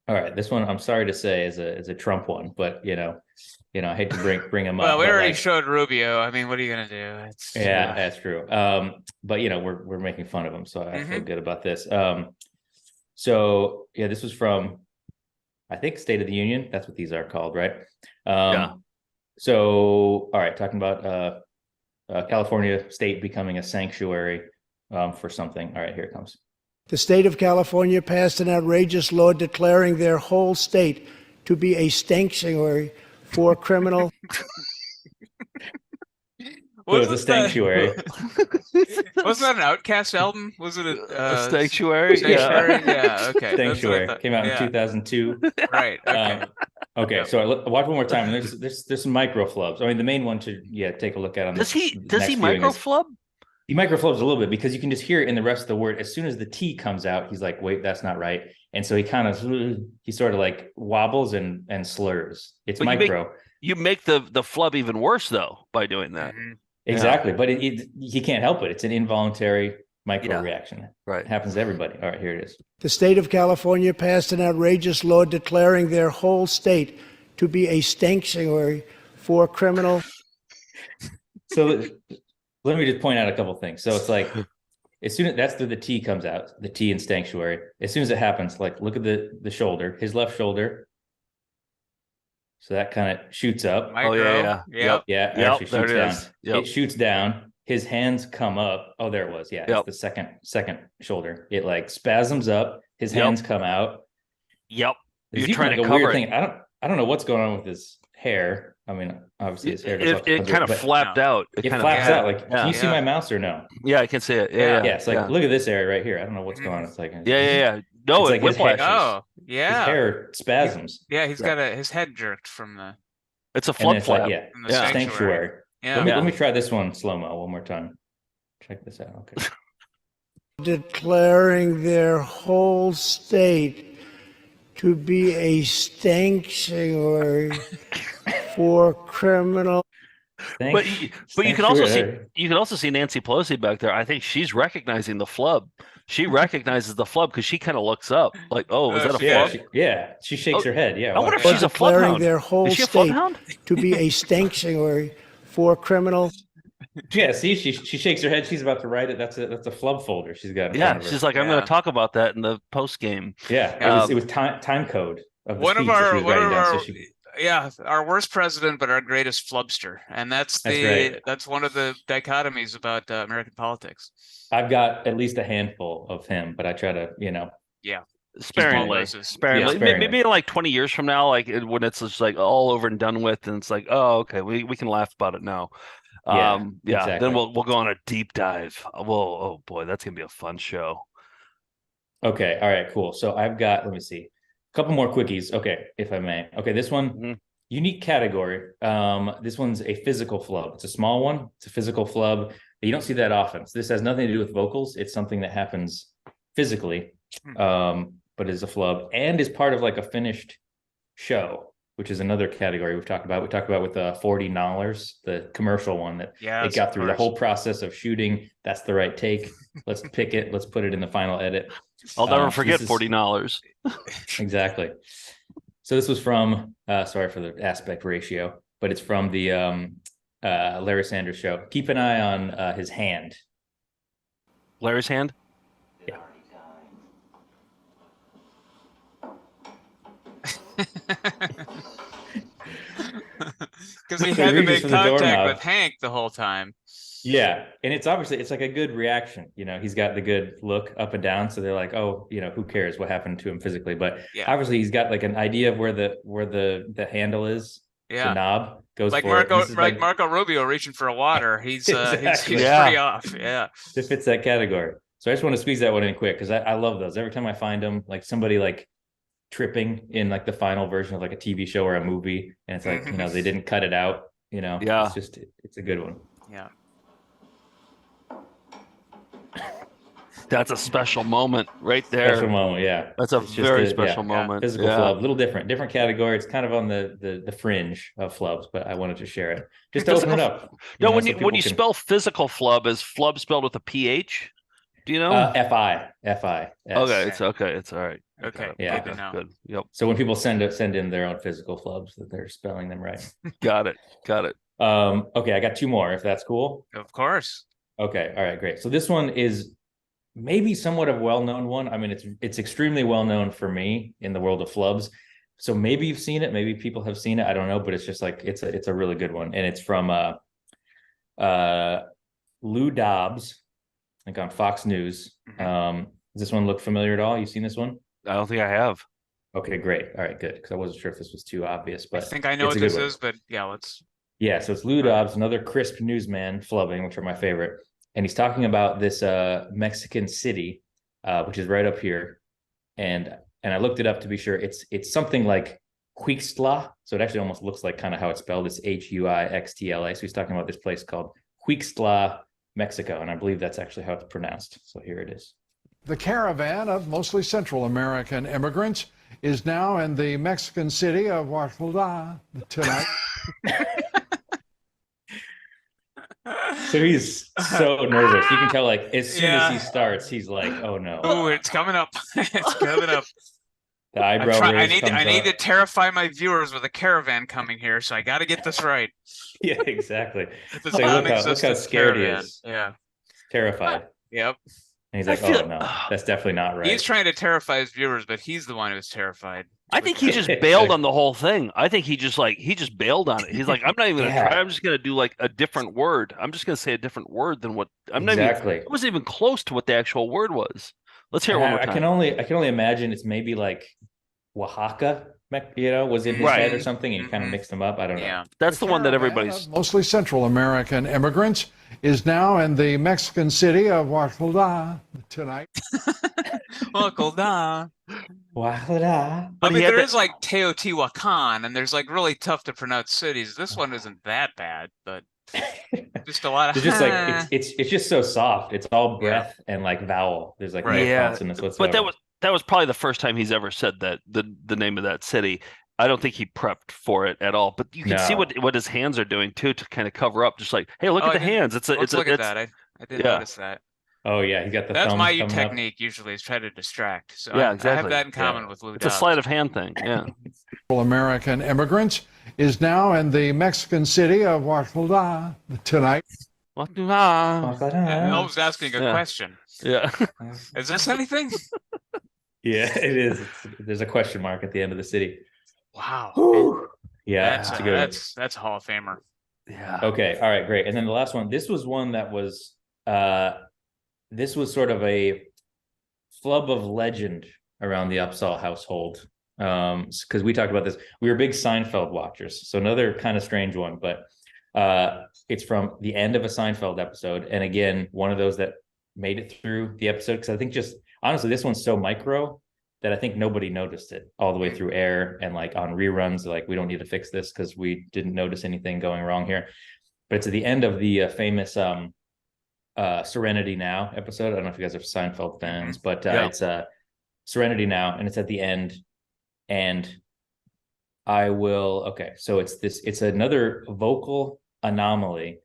right, this one I'm sorry to say is a Trump one, but I hate to bring him up. Well, we already showed Rubio. I mean, what are you gonna do? That's true. But we're making fun of him, so I feel good about this. So this was from, I think, State of the Union. That's what these are called, right? So, all right, talking about California state becoming a sanctuary for something. All right, here it comes. The state of California passed an outrageous law declaring their whole state to be a sanctuary for criminal. It was a sanctuary. Wasn't that an Outcast album? Was it a sanctuary? Yeah. Okay. Sanctuary came out in 2002. Right. Okay. Okay. So I watch one more time. There's some micro flubs. I mean, the main one to take a look at on does he micro flub? He micro flubs a little bit because you can just hear it in the rest of the word. As soon as the T comes out, he's like, "Wait, that's not right." And so he sort of like wobbles and slurs. It's micro. You make the flub even worse though by doing that. Mm-hmm. Exactly, but he can't help it. It's an involuntary micro reaction. Right, it happens to everybody. All right, here it is. The state of California passed an outrageous law declaring their whole state to be a sanctuary for criminal. So let me just point out a couple things. So it's like, as soon as that's where the T comes out, the T in sanctuary. As soon as it happens, like look at the shoulder, his left shoulder. So that kind of shoots up. Micro. It actually shoots down. It shoots down. His hands come up. Oh, there it was. Yeah, it's the second shoulder. It like spasms up. His hands come out. Yep. You're trying to cover it. I don't know what's going on with his hair. I mean, obviously his hair. It kind of flapped out. It flaps out. Like, can you see my mouse or no? Yeah, I can see it. Yeah. It's like look at this area right here. I don't know what's going on. It's like No, it's like his hair, his hair spasms. He's got his head jerked from the. It's a flub flap. Sanctuary. Yeah. Let me try this one slow mo one more time. Check this out. Okay. Declaring their whole state to be a sanctuary for criminal. But you can also see Nancy Pelosi back there. I think she's recognizing the flub. She recognizes the flub because she kind of looks up like, oh, is that a flub? She shakes her head. Yeah. I wonder if she's a flub declaring hound. their whole Is she a flub state hound? to be a sanctuary for criminal. Yeah, see, she shakes her head. She's about to write it. That's a flub folder she's got. In front of her. She's like, I'm going to talk about that in the post game. Yeah, it was time code of the One of speech that our she was one writing of down, our so she- our worst president, but our greatest flubster, and that's right. that's one of the dichotomies about American politics. I've got at least a handful of him, but I try to, Sparingly. Yeah, Maybe like 20 years from now, like when it's just like all over and done with, and it's like, oh, okay, we can laugh about it now. Exactly. Then we'll go on a deep dive. Oh boy, that's gonna be a fun show. Okay, all right, cool. So I've got, let me see, a couple more quickies. Okay, if I may. Okay, this one, unique category. This one's a physical flub. It's a small one. It's a physical flub. You don't see that often. So this has nothing to do with vocals. It's something that happens physically, but is a flub and is part of like a finished show, which is another category we've talked about. We talked about with $40, the commercial one that it got through the whole process of shooting. That's the right take. Let's pick it. Let's put it in the final edit. I'll never forget $40. Exactly. So this was from, sorry for the aspect ratio, but it's from the Larry Sanders Show. Keep an eye on his hand. Larry's hand? Yeah. Because he had to make contact with Hank the whole time. Yeah, and it's obviously it's like a good reaction. He's got the good look up and down, so they're like, oh, who cares what happened to him physically? But obviously he's got like an idea of where the handle is. Yeah, the knob goes like for Marco Rubio reaching for a water. He's Exactly. he's pretty off. Yeah, it fits that category. So I just want to squeeze that one in quick because I love those. Every time I find them, like somebody like tripping in like the final version of like a TV show or a movie, and it's like they didn't cut it out. It's a good one. Yeah. That's a special moment right there. Special moment, yeah. That's a very special moment. Physical flub, a little different category. It's kind of on the fringe of flubs, but I wanted to share it just to open it up. No, when you spell physical flub, is flub spelled with a PH? Do you know? F-I. Okay, it's okay. It's all right. Okay, yeah, good. Yep. So when people send in their own physical flubs, that they're spelling them right. Got it. Okay, I got two more. If that's cool. Of course. Okay. All right. Great. So this one is maybe somewhat of a well-known one. I mean, it's extremely well-known for me in the world of flubs. So maybe you've seen it, maybe people have seen it. I don't know, but it's just like it's a really good one, and it's from Lou Dobbs, like on Fox News. Does this one look familiar at all? You seen this one? I don't think I have. Okay, great. All right, good, because I wasn't sure if this was too obvious, but I think I know what this is, but yeah, let's. Yeah, so it's Lou Dobbs, another crisp newsman, flubbing, which are my favorite. And he's talking about this Mexican city, which is right up here. And I looked it up to be sure. It's something like Huixtla. So it actually almost looks like kind of how it's spelled. It's Huixtla. So he's talking about this place called Huixtla, Mexico. And I believe that's actually how it's pronounced. So here it is. The caravan of mostly Central American immigrants is now in the Mexican city of Huixtla tonight. So he's so nervous. You can tell, like, as soon as he starts, he's like, "Oh no! Oh, it's coming up! It's coming up!" The eyebrow raise I need to terrify my viewers with a caravan coming here, so I got to get this right. Yeah, exactly. This So look how scared caravan. he is. Yeah, terrified. Yep. And he's like, "Oh no, that's definitely not right." He's trying to terrify his viewers, but he's the one who's terrified. I think he just bailed on the whole thing. I think he just bailed on it. He's like, I'm not even gonna try. I'm just gonna do like a different word. I'm just gonna say a different word than what I'm not even. It wasn't even close to what the actual word was. Let's hear it one more time. I can only imagine it's maybe like Oaxaca, was in his head or something, and he kind of mixed them up. I don't know. Yeah, that's the one that everybody's. Mostly Central American immigrants is now in the Mexican city of Huixtla tonight. Huixtla. Oaxaca. I mean, there is like Teotihuacan, and there's like really tough to pronounce cities. This one isn't that bad, but just a lot of. It's just like it's just so soft. It's all breath and like vowel. There's like no consonants whatsoever. But that was probably the first time he's ever said that the name of that city. I don't think he prepped for it at all, but you can see what his hands are doing too to kind of cover up. Just like, hey, look at the hands. Let's look at that. I did notice that. Oh yeah, he got the. That's thumbs my coming technique up. usually is try to distract. So yeah, exactly. I have that in common with Lou It's a sleight of hand thing. Yeah. American immigrants is now in the Mexican city of Oaxaca tonight. I was asking a question. Yeah. Is this anything? Yeah, it is. There's a question mark at the end of the city. Wow. Yeah, that's a Hall of Famer. Yeah. Okay. All right. Great. And then the last one. This was one that was. This was sort of a flub of legend around the Upsall household. Because we talked about this. We were big Seinfeld watchers. So another kind of strange one, but it's from the end of a Seinfeld episode. And again, one of those that made it through the episode. Because I think just honestly, this one's so micro that I think nobody noticed it all the way through air and like on reruns. Like, we don't need to fix this because we didn't notice anything going wrong here. But it's at the end of the famous Serenity Now episode. I don't know if you guys are Seinfeld fans, but it's Serenity Now, and it's at the end. And so it's another vocal anomaly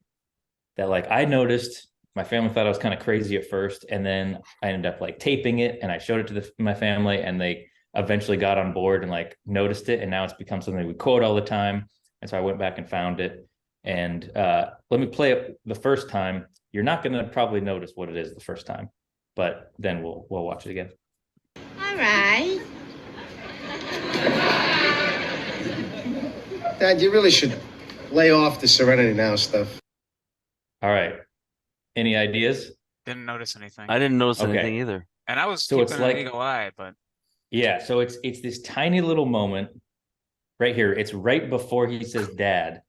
that like I noticed. My family thought I was kind of crazy at first, and then I ended up like taping it, and I showed it to my family, and they eventually got on board and like noticed it, and now it's become something we quote all the time. And so I went back and found it, and let me play it the first time. You're not going to probably notice what it is the first time, but then we'll watch it again. All right. Dad, you really should lay off the Serenity Now stuff. All right. Any ideas? Didn't notice anything. I didn't notice anything either. And I was So keeping it's like- an eagle eye, but Yeah. So it's this tiny little moment right here. It's right before he says dad.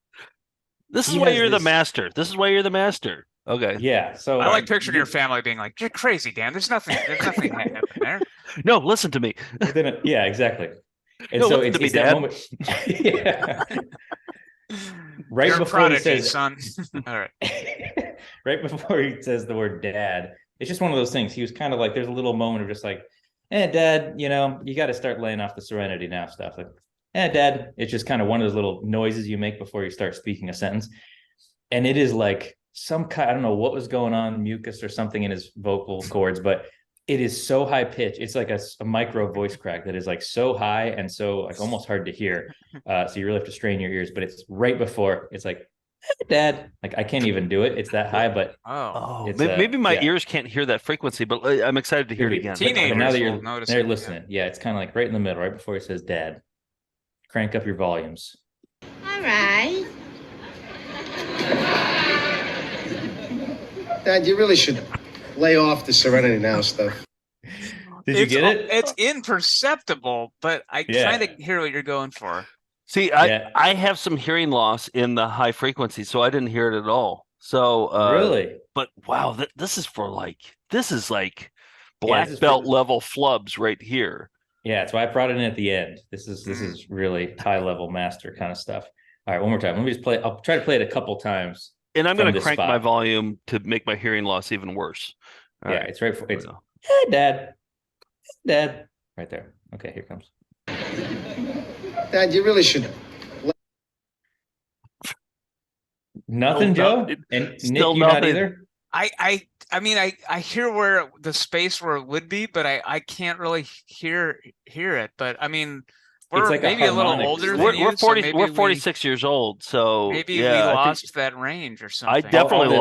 This is He why has you're the this- master. This is why you're the master. Okay. Yeah. So I like picturing your family being like, "You're crazy, Dan. There's nothing happening there." No, listen to me. Yeah, exactly. And No, so listen to me, it's that Dad. moment. Yeah. Right You're a before prodigy, he says, son. All right. right before he says the word dad, it's just one of those things. He was kind of like, there's a little moment of just like, dad, you got to start laying off the Serenity Now stuff. Like, dad, it's just kind of one of those little noises you make before you start speaking a sentence. And it is like some kind, I don't know what was going on, mucus or something in his vocal cords, but it is so high pitched. It's like a micro voice crack that is like so high and so like almost hard to hear. So you really have to strain your ears, but it's right before it's like, dad, like I can't even do it. It's that high, but it's, maybe my yeah. ears can't hear that frequency, but I'm excited to hear it again. But now that will notice they're it, listening, yeah, it's kind of like right in the middle, right before he says dad. Crank up your volumes. All right. Dad, you really should lay off the Serenity Now stuff. Did you get it? It's imperceptible, but I kind of hear what you're going for. See, I have some hearing loss in the high frequency, so I didn't hear it at all. So really, but wow, this is like black belt level flubs right here. Yeah, that's why I brought it in at the end. This is really high level master kind of stuff. All right, one more time. Let me just play. I'll try to play it a couple times. And I'm going to crank my volume to make my hearing loss even worse. All right. It's right for it's dad, right there. Okay, here it comes. Dad, you really should. Nothing, Joe? And Nick, still you not nothing. either? I mean, I hear where the space where it would be, but I can't really hear it. But I mean, we're like maybe a little older than you. We're 40. So we're 46 years old, so maybe yeah, we I think- lost that range or something. I definitely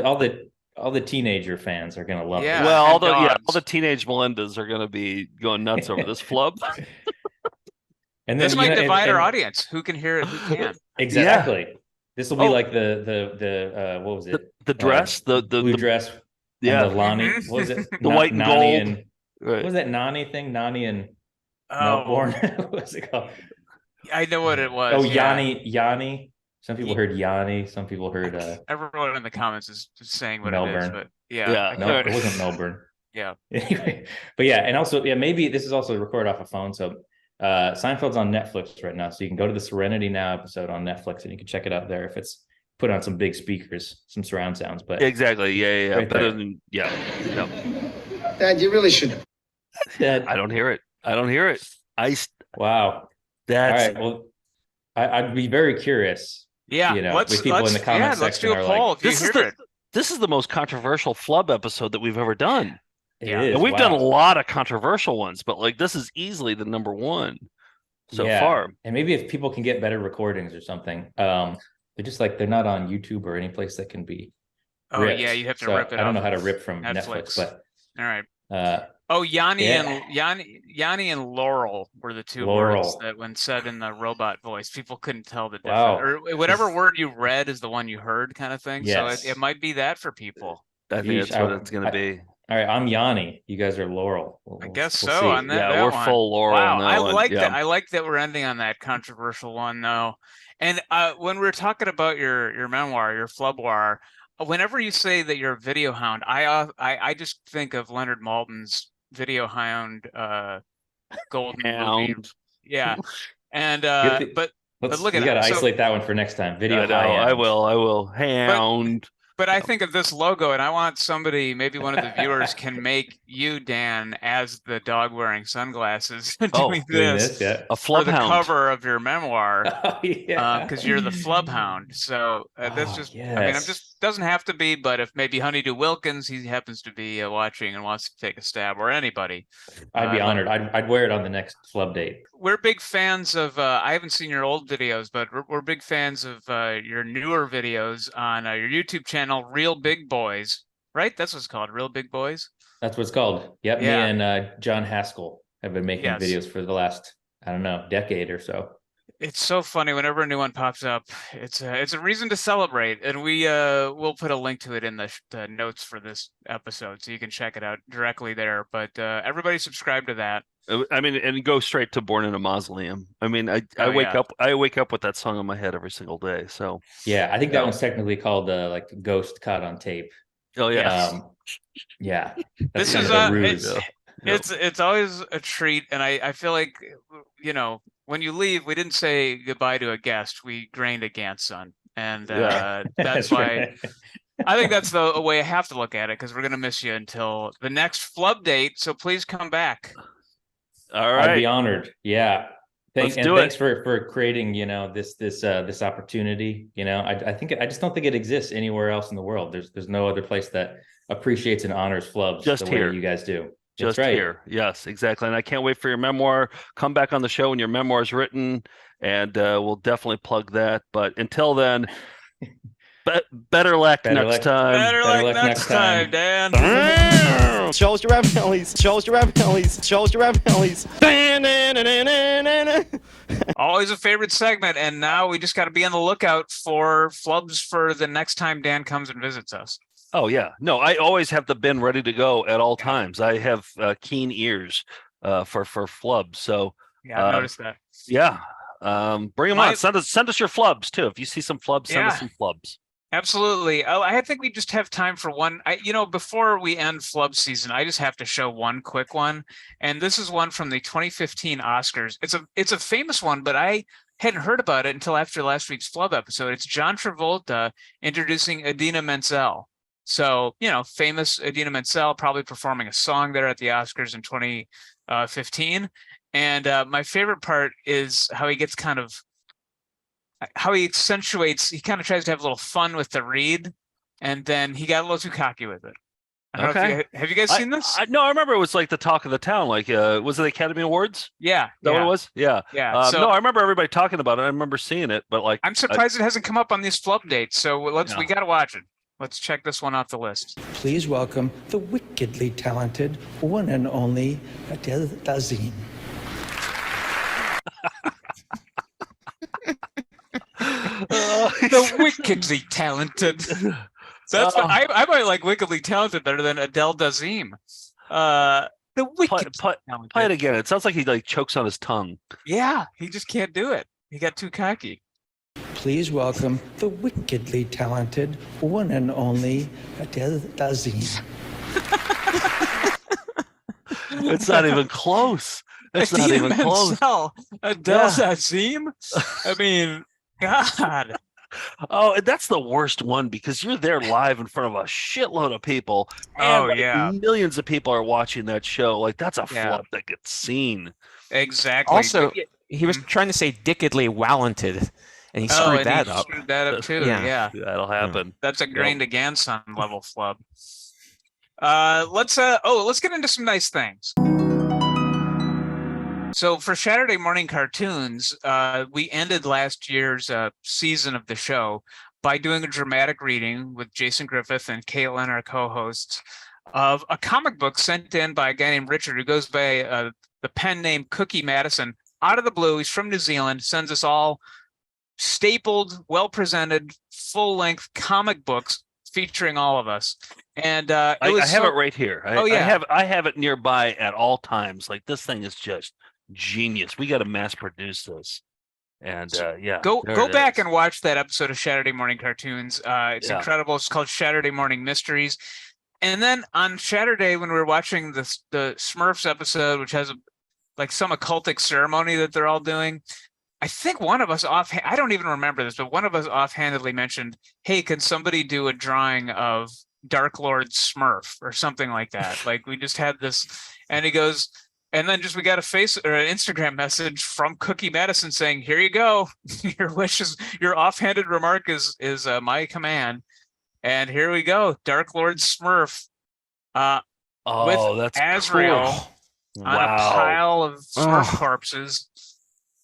all the teenager fans are gonna love Yeah. it. Well, and all the teenage Melindas are going to be going nuts over this flub. And This then might divide our and- audience. Who can hear it? Who can't? Exactly. This will be like the what was it? The dress, the blue dress. yeah, And the Lonnie. What was it? the white and Nani gold. And, what was that Nani thing? Nani and Oh. Melbourne. What's it called? I know what it was. Oh, yeah. Yanni. Some people heard Yanni. Some people heard Everyone in the comments is saying what it is, Melbourne. but yeah. No, it wasn't Melbourne. Yeah. Anyway, but yeah, and also maybe this is also recorded off a phone. So Seinfeld's on Netflix right now, so you can go to the Serenity Now episode on Netflix and you can check it out there if it's put on some big speakers, some surround sounds. But exactly, yeah, Right better there. than Yep. Dad, you really should. Dad, I don't hear it. I don't hear it. Wow. That's all right. Well, I'd be very curious. Yeah, if people in the comment let's section do a are poll like, if you hear it. This is the most controversial flub episode that we've ever done. It Yeah. is. And we've wow. done a lot of controversial ones, but like this is easily the number one so far. And maybe if people can get better recordings or something, they're just like they're not on YouTube or any place that can be. Oh ripped. yeah, you have to So rip it. I don't know off how to of rip from Netflix, but all right. Yanni Yanni and Laurel were the two words that, when said in the robot voice, people couldn't tell the difference. Wow. Or whatever word you read is the one you heard, kind of thing. Yes. So it might be that for people. I think that's what it's going to be. All right, I'm Yanni. You guys are Laurel. I guess we'll so. see. On that we're one. full Laurel. Wow, on that I one. like Yeah. that. I like that we're ending on that controversial one, though. And when we're talking about your memoir, your flubwar, whenever you say that you're a video hound, I just think of Leonard Maltin's Video Hound, golden movie. Yeah, and but look at you got to it. isolate that one for next time. Video. I will. Hound. But I think of this logo, and I want somebody, maybe one of the viewers, can make you, Dan, as the dog wearing sunglasses, doing this a flub for the hound. cover of your memoir, yeah, because you're the flub hound. So that's just, I mean, I'm just doesn't have to be, but if maybe Honeydew Wilkins, he happens to be watching and wants to take a stab, or anybody, I'd be honored. I'd wear it on the next flub date. We're big fans of. I haven't seen your old videos, but we're big fans of your newer videos on your YouTube channel. Real Big Boys, right? That's what it's called, Real Big Boys. That's what it's called. Yep. Yeah. Me and John Haskell have been making videos for the last, I don't know, decade or so. It's so funny whenever a new one pops up. It's a reason to celebrate, and we'll put a link to it in the notes for this episode, so you can check it out directly there. But everybody subscribe to that. I mean, and go straight to Born in a Mausoleum. I mean, I wake up with that song in my head every single day. So yeah, I think that one's technically called like Ghost Caught on Tape. Oh yeah, yeah. This is a ruse. It's always a treat, and I feel like, you know, when you leave, we didn't say goodbye to a guest. We grained a grandson, and that's why. Right. I think that's the way I have to look at it, because we're gonna miss you until the next flub date. So please come back. All right, I'd be honored. Yeah. Thanks for creating, this opportunity. I just don't think it exists anywhere else in the world. There's no other place that appreciates and honors flubs just the here. way you guys do. Just That's right. here. Yes, exactly. And I can't wait for your memoir. Come back on the show when your memoir is written, and we'll definitely plug that. But until then, better luck next time. Better luck next time, Dan. Shows your raviolis. Shows your raviolis. Shows your raviolis. Always a favorite segment, and now we just got to be on the lookout for flubs for the next time Dan comes and visits us. Oh yeah, no, I always have the bin ready to go at all times. I have keen ears for flubs. So yeah, I've noticed that. Yeah, bring them on. Send us your flubs too. If you see some flubs, send us some flubs. Absolutely. I think we just have time for one. Before we end flub season, I just have to show one quick one, and this is one from the 2015 Oscars. It's a famous one, but I hadn't heard about it until after last week's flub episode. It's John Travolta introducing Idina Menzel. So, famous Idina Menzel, probably performing a song there at the Oscars in 2015. And my favorite part is how he gets how he accentuates, he kind of tries to have a little fun with the read, and then he got a little too cocky with it. I don't know if have you guys seen this? No, I remember it was like the talk of the town. Like, was it the Academy Awards? Yeah. Is that what it was? Yeah. Yeah. No, I remember everybody talking about it. I remember seeing it, but like, I'm surprised it hasn't come up on these flub dates. So we got to watch it. Let's check this one off the list. Please welcome the wickedly talented one and only Adele Dazeem. The wickedly talented. That's I might like wickedly talented better than Adele Dazeem. The wicked. Play it again. It sounds like he like chokes on his tongue. Yeah, he just can't do it. He got too cocky. Please welcome the wickedly talented one and only Adele Dazeem. It's not even close. It's not even close. Adele Dazeem. I mean, God. Oh, and that's the worst one because you're there live in front of a shitload of people. Oh, And like, yeah. millions of people are watching that show. Like that's a Yeah. flub that gets seen. Exactly. Also, he was trying to say dickedly wallented, and he screwed that up. Screwed that up too. Yeah. Yeah. That'll happen. That's a grain to Ganson level flub. Let's get into some nice things. So for Saturday morning cartoons, we ended last year's season of the show by doing a dramatic reading with Jason Griffith and Caitlin, our co-hosts, of a comic book sent in by a guy named Richard who goes by the pen name Cookie Madison. Out of the blue, he's from New Zealand, sends us all stapled, well-presented, full-length comic books featuring all of us. And I have it right here. I have it nearby at all times. Like this thing is just genius. We got to mass produce this. And go back and watch that episode of Saturday Morning Cartoons. It's incredible. It's called Saturday Morning Mysteries. And then on Saturday, when we were watching the Smurfs episode, which has some occultic ceremony that they're all doing, I think one of us I don't even remember this, but one of us offhandedly mentioned, hey, can somebody do a drawing of Dark Lord Smurf or something like that? Like we just had this, and he goes, and then we got an Instagram message from Cookie Madison saying, here you go. Your wish is, your offhanded remark is my command. And here we go. Dark Lord Smurf with that's Azrael cool. on a pile of Smurf corpses.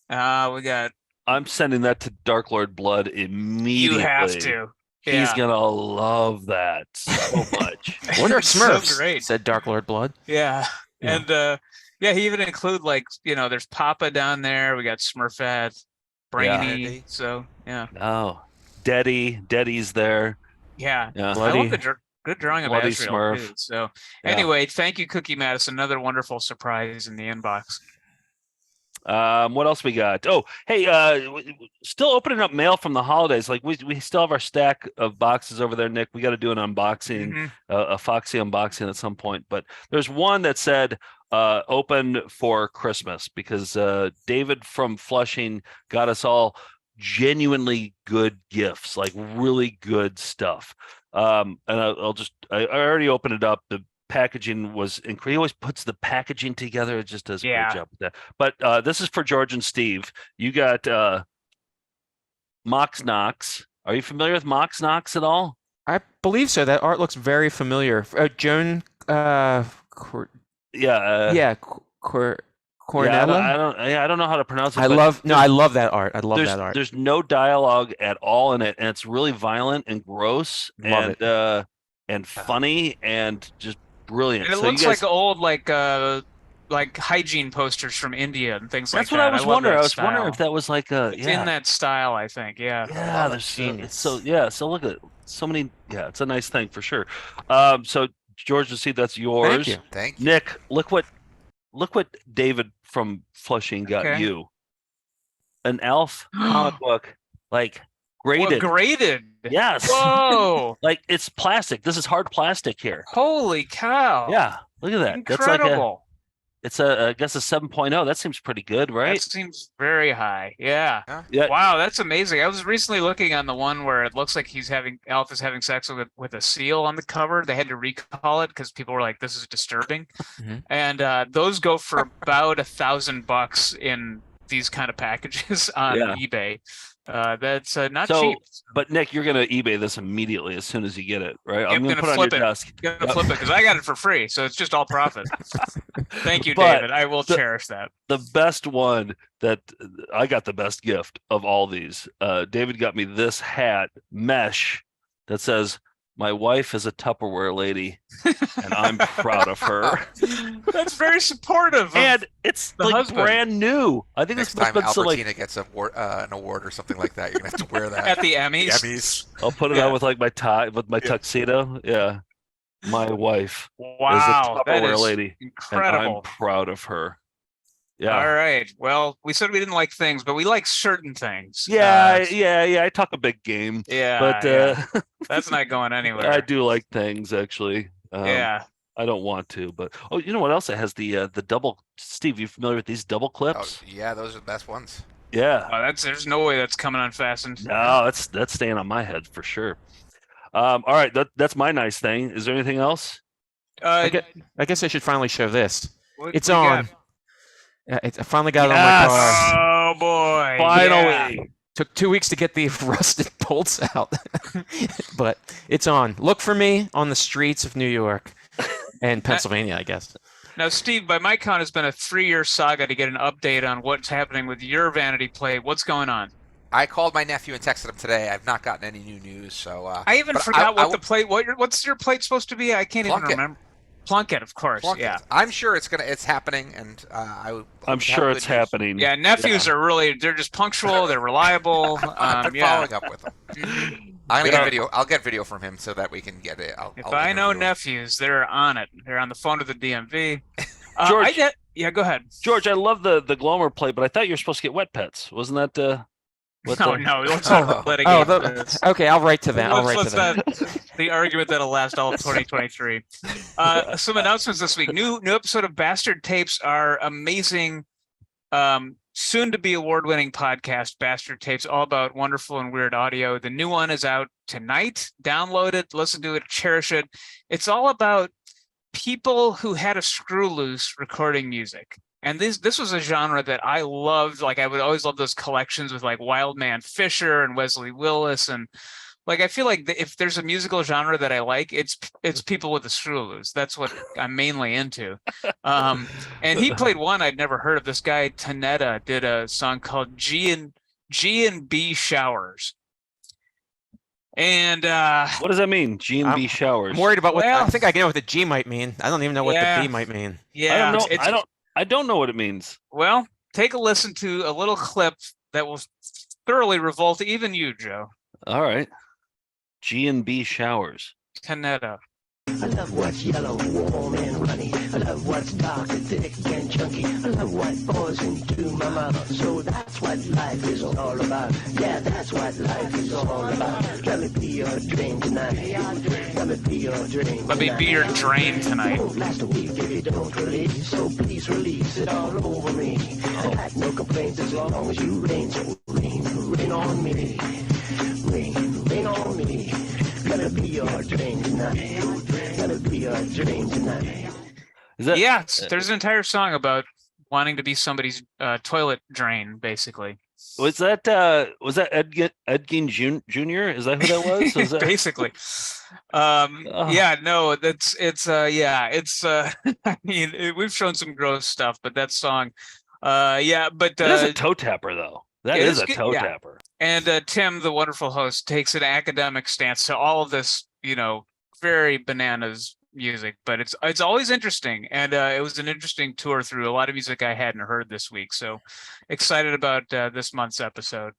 We got. I'm sending that to Dark Lord Blood immediately. You have to. Yeah. He's gonna love that so much. What are Smurfs? So great. Said Dark Lord Blood. Yeah. And he even include there's Papa down there. We got Smurfette, Brainy. Yeah. So Oh, Daddy's there. Yeah. Yeah. I love the good drawing of Bloody Azrael Smurf. too. So anyway, thank you, Cookie Madison. Another wonderful surprise in the inbox. What else we got? Oh, hey, still opening up mail from the holidays. Like we still have our stack of boxes over there, Nick. We got to do an unboxing, a Foxy unboxing at some point. But there's one that said open for Christmas because David from Flushing got us all genuinely good gifts, like really good stuff. And I already opened it up. The packaging was incredible. He always puts the packaging together. It just does a great job with that. But this is for George and Steve. You got Mox Knox. Are you familiar with Mox Knox at all? I believe so. That art looks very familiar. Joan. Cornella. I don't know how to pronounce it. I love that art. I love that art. There's no dialogue at all in it, and it's really violent and gross and funny and just brilliant. And it looks like old like hygiene posters from India and things like that. That's what I was wondering. I was wondering if that was like it's in that style, I think. Yeah. Yeah, so look at it. So many. Yeah, it's a nice thing for sure. So George, see, that's yours. Thank you. Nick, look what David from Flushing got you. An Elf comic book, like graded. Well, graded. Yes. Whoa. Like it's plastic. This is hard plastic here. Holy cow. Yeah. Look at that. Incredible. It's I guess a 7.0. That seems pretty good, right? That seems very high. Yeah. Wow, that's amazing. I was recently looking on the one where it looks like Elf is having sex with a seal on the cover. They had to recall it because people were like, "This is disturbing," and those go for about $1,000 in these kind of packages on eBay. That's not cheap. But Nick, you're gonna eBay this immediately as soon as you get it, right? I'm gonna put it on your desk. I'm gonna flip it because I got it for free, so it's just all profit. Thank you, David. I will cherish that. The best one that I got, the best gift of all these. David got me this hat mesh that says, "My wife is a Tupperware lady, and I'm proud of her." That's very supportive. And it's like husband. Brand new. I think next this time Albertina gets an award or something like that, you're gonna have to wear that at the Emmys. I'll put it on with like my tie, with my tuxedo. Yeah, my wife is a Tupperware lady, incredible. And I'm proud of her. Yeah. All right. Well, we said we didn't like things, but we like certain things. Yeah. I talk a big game. Yeah. But that's not going anywhere. I do like things actually. Yeah. I don't want to, but you know what else? It has the double. Steve, you familiar with these double clips? Oh, yeah, those are the best ones. Yeah. There's no way that's coming unfastened. No, that's staying on my head for sure. All right, that's my nice thing. Is there anything else? I guess I should finally show this. It's what you on. I finally got it on my car. Oh boy! Finally. Yeah. Took 2 weeks to get the rusted bolts out, but it's on. Look for me on the streets of New York and Pennsylvania, I guess. Now, Steve, by my count, it's been a 3-year saga to get an update on what's happening with your vanity plate. What's going on? I called my nephew and texted him today. I've not gotten any new news, so. I even forgot what the plate. What's your plate supposed to be? I can't even remember. Plunkett, of course. Plunkett. Yeah. I'm sure it's happening, and I'm sure it's happening. Yeah, nephews are they're just punctual. They're reliable. I'm following up with them. I'm gonna get video. I'll get video from him so that we can get it. If I know nephews, they're on it. They're on the phone to the DMV. George, go ahead. George, I love the Glomer plate, but I thought you were supposed to get wet pets. Wasn't that? No. Let's not litigate. Okay, I'll write to them. The argument that'll last all of 2023. Some announcements this week. New episode of Bastard Tapes, our amazing, soon-to-be award-winning podcast, Bastard Tapes, all about wonderful and weird audio. The new one is out tonight. Download it, listen to it, cherish it. It's all about people who had a screw loose recording music. And this was a genre that I loved. Like, I would always love those collections with like Wildman Fisher and Wesley Willis, and like I feel like if there's a musical genre that I like, it's people with the screw loose. That's what I'm mainly into. And he played one I'd never heard of. This guy Tanetta did a song called G and B Showers. And what does that mean? G and B Showers. I'm worried about what I think I know what the G might mean. I don't even know what the B might mean. Yeah, I don't know what it means. Well, take a listen to a little clip that will thoroughly revolt even you, Joe. All right. G and B Showers. Tanetta. I love what's yellow, warm and runny. I love what's dark and thick and chunky. I love what pours into my mouth. So that's what life is all about. Yeah, that's what life is all about. Let me be your drain tonight. Let me be your drain. Let me be your drain tonight. Won't last a week if you don't release. So please release it all over me. I got no complaints as long as you rain. So rain on me. Rain on me. Let me be your drain tonight. Let me be your drain tonight. Yes, there's an entire song about wanting to be somebody's toilet drain, basically. Was that Edgin Jr.? Is that who that was? Was that... Basically. Yeah, no, I mean, we've shown some gross stuff, but that song, but it is a toe tapper though. That is a toe tapper. And Tim, the wonderful host, takes an academic stance to all of this, very bananas music, but it's always interesting. And it was an interesting tour through a lot of music I hadn't heard this week. So excited about this month's episode.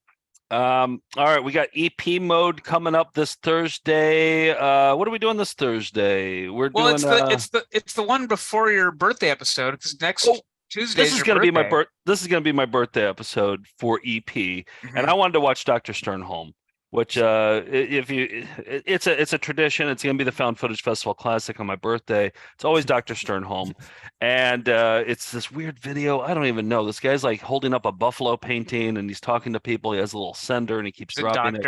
All right, we got EP mode coming up this Thursday. What are we doing this Thursday? It's the one before your birthday episode. Because next Tuesday this is going to be my birthday episode for EP, and I wanted to watch Dr. Sternholm, which it's a tradition. It's going to be the Found Footage Festival Classic on my birthday. It's always Dr. Sternholm, and it's this weird video. I don't even know. This guy's like holding up a buffalo painting, and he's talking to people. He has a little sender, and he keeps dropping it.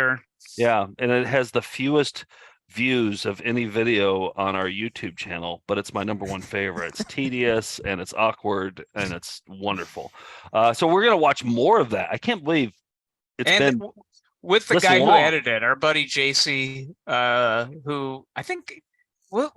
Yeah, and it has the fewest views of any video on our YouTube channel, but it's my number one favorite. It's tedious and it's awkward and it's wonderful. So we're gonna watch more of that. I can't believe it's been with the guy who edited, our buddy JC, who I think what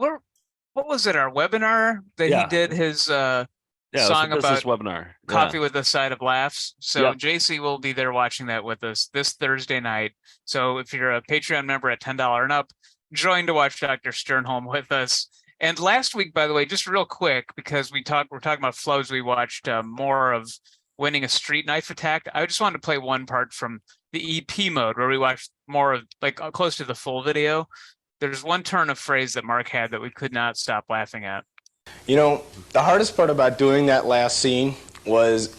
was it, our webinar that he did his song about webinar coffee with a side of laughs. So JC will be there watching that with us this Thursday night. So if you're a Patreon member at $10 and up, join to watch Dr. Sternholm with us. And last week, by the way, just real quick, because we're talking about Flubs, we watched more of Winning a Street Knife Attack. I just wanted to play one part from the EP mode where we watched more of like close to the full video. There's one turn of phrase that Mark had that we could not stop laughing at. The hardest part about doing that last scene was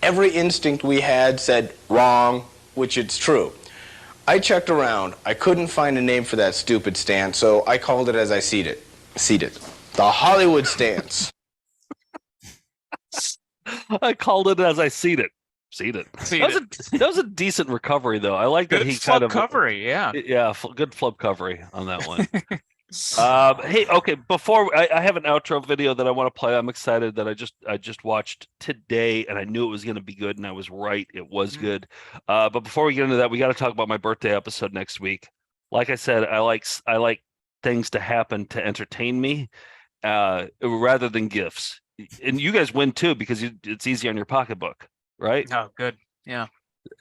every instinct we had said wrong, which it's true. I checked around. I couldn't find a name for that stupid stance, so I called it as I see it. The Hollywood stance. I called it as I see it. Seen it. Seen That was a decent recovery, though. I like that Good he flub kind of recovery, yeah. good flub recovery on that one. Hey, okay. Before I have an outro video that I want to play. I'm excited that I just watched today, and I knew it was going to be good, and I was right. It was good. But before we get into that, we got to talk about my birthday episode next week. Like I said, I like things to happen to entertain me, rather than gifts. And you guys win too because it's easy on your pocketbook, right? Oh, good. Yeah.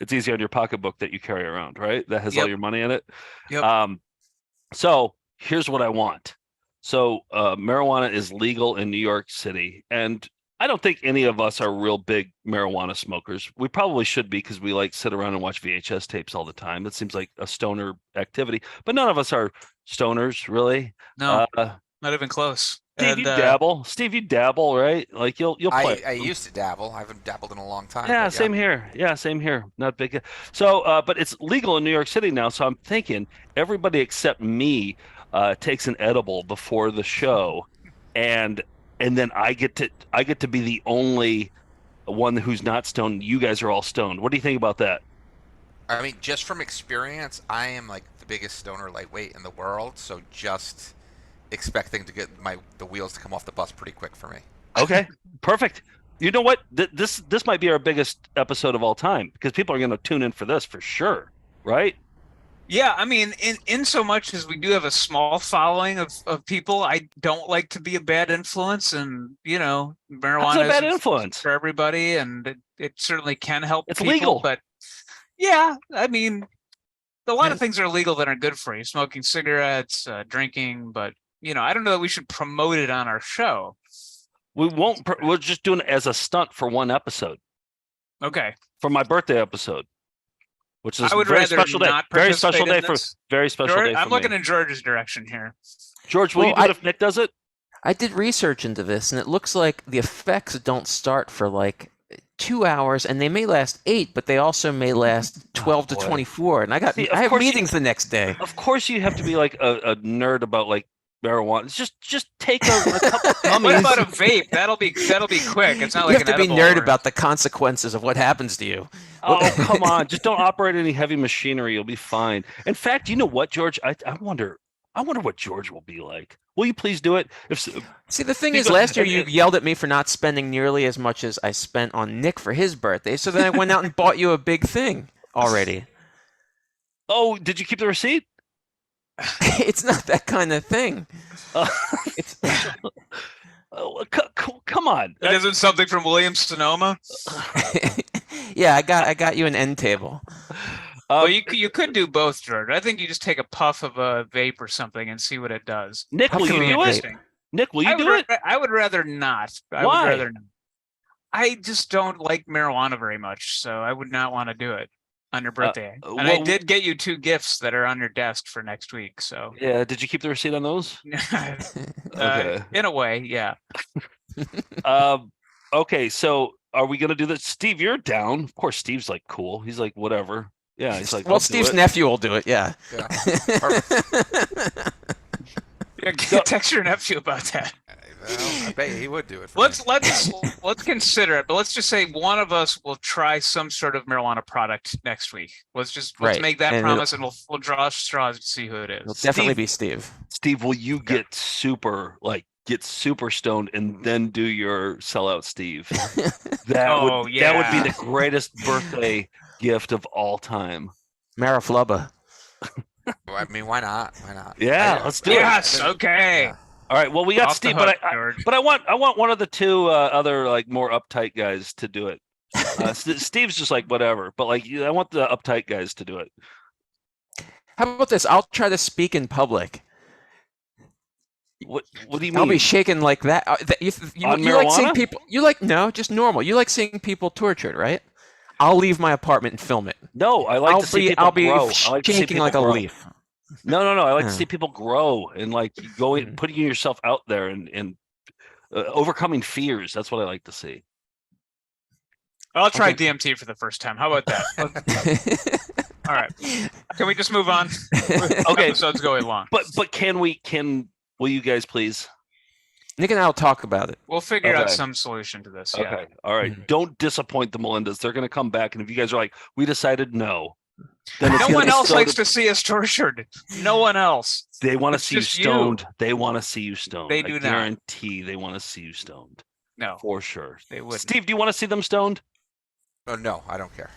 It's easy on your pocketbook that you carry around, right? That has all your money in it. Yep. So here's what I want. So marijuana is legal in New York City, and I don't think any of us are real big marijuana smokers. We probably should be because we sit around and watch VHS tapes all the time. It seems like a stoner activity, but none of us are stoners, really. No, not even close. Steve, you dabble. Steve, you dabble, right? Like you'll play. I used to dabble. I haven't dabbled in a long time. Yeah, same here. Yeah, same here. Not big. So, but it's legal in New York City now. So I'm thinking everybody except me takes an edible before the show, and then I get to be the only one who's not stoned. You guys are all stoned. What do you think about that? I mean, just from experience, I am like the biggest stoner lightweight in the world. So just expecting to get the wheels to come off the bus pretty quick for me. Okay, perfect. You know what? This might be our biggest episode of all time because people are going to tune in for this for sure, right? Yeah, I mean, in so much as we do have a small following of people, I don't like to be a bad influence, and marijuana is a bad influence for everybody, and it certainly can help. It's people, legal, but yeah, I mean, a lot of things are legal that are good for you, smoking cigarettes, drinking, but I don't know that we should promote it on our show. We won't. We're just doing it as a stunt for one episode. Okay. For my birthday episode, which is I would very rather special day. not Very special day participate in for this. very special George, day. For I'm looking me. in George's direction here. George, will you do it if Nick does it? I did research into this, and it looks like the effects don't start for 2 hours, and they may last 8, but they also may last 12 to 24. And I have meetings the next day. Of course, you have to be like a nerd about marijuana. Just take a couple gummies. What about a vape? That'll be quick. It's not You like have to be nerd about the consequences of what happens to you. Oh, come on. Just don't operate any heavy machinery. You'll be fine. In fact, you know what, George? I wonder what George will be like. Will you please do it? See, the thing is, last year you yelled at me for not spending nearly as much as I spent on Nick for his birthday, so then I went out and bought you a big thing already. Oh, did you keep the receipt? It's not that kind of thing. It's come on. It isn't something from Williams Sonoma. Yeah, I got you an end table. Well, you could do both, George. I think you just take a puff of a vape or something and see what it does. Nick, will you do it? Nick, will you do it? I would rather not. Why? Would rather not. I just don't like marijuana very much, so I would not want to do it on your birthday. And I did get you 2 gifts that are on your desk for next week. So yeah, did you keep the receipt on those? Okay. In a way, yeah. Okay, so are we gonna do this? Steve, you're down. Of course, Steve's cool. He's like, whatever. Yeah, he's like, well, Steve's nephew will do it. Yeah. Text your nephew about that. Well, I bet he would do it. Let's consider it, but let's just say one of us will try some sort of marijuana product next week. Let's make that promise, and we'll draw straws to see who it is. It'll definitely be Steve. Steve, will you get super stoned and then do your sellout Steve? That would be the greatest birthday gift of all time. Maraflubba. I mean, why not? Why not? Yeah, let's do it. Yes, okay. Yeah. All right. Well, we got Off Steve, the hook, but I want one of the 2 other more uptight guys to do it. Steve's just whatever, but I want the uptight guys to do it. How about this? I'll try to speak in public. What do you mean? I'll be shaking like that. You like seeing people? No, just normal. You like seeing people tortured, right? I'll leave my apartment and film it. No, I like to see people grow. I'll be shaking like a leaf. No. I like to see people grow and putting yourself out there and overcoming fears. That's what I like to see. I'll try DMT for the first time. How about that? All right. Can we just move on? Okay. Episode's going long. But will you guys please? Nick and I will talk about it. We'll figure out some solution to this. Yeah. Okay. All right. Don't disappoint the Melindas. They're going to come back, and if you guys are like, we decided no. Then No one else likes to see us tortured. No one else. They want to It's see you just stoned. They want to see you stoned. They do I not. guarantee they want to see you stoned. No. For sure. They would. Steve, do you want to see them stoned? Oh, no, I don't care.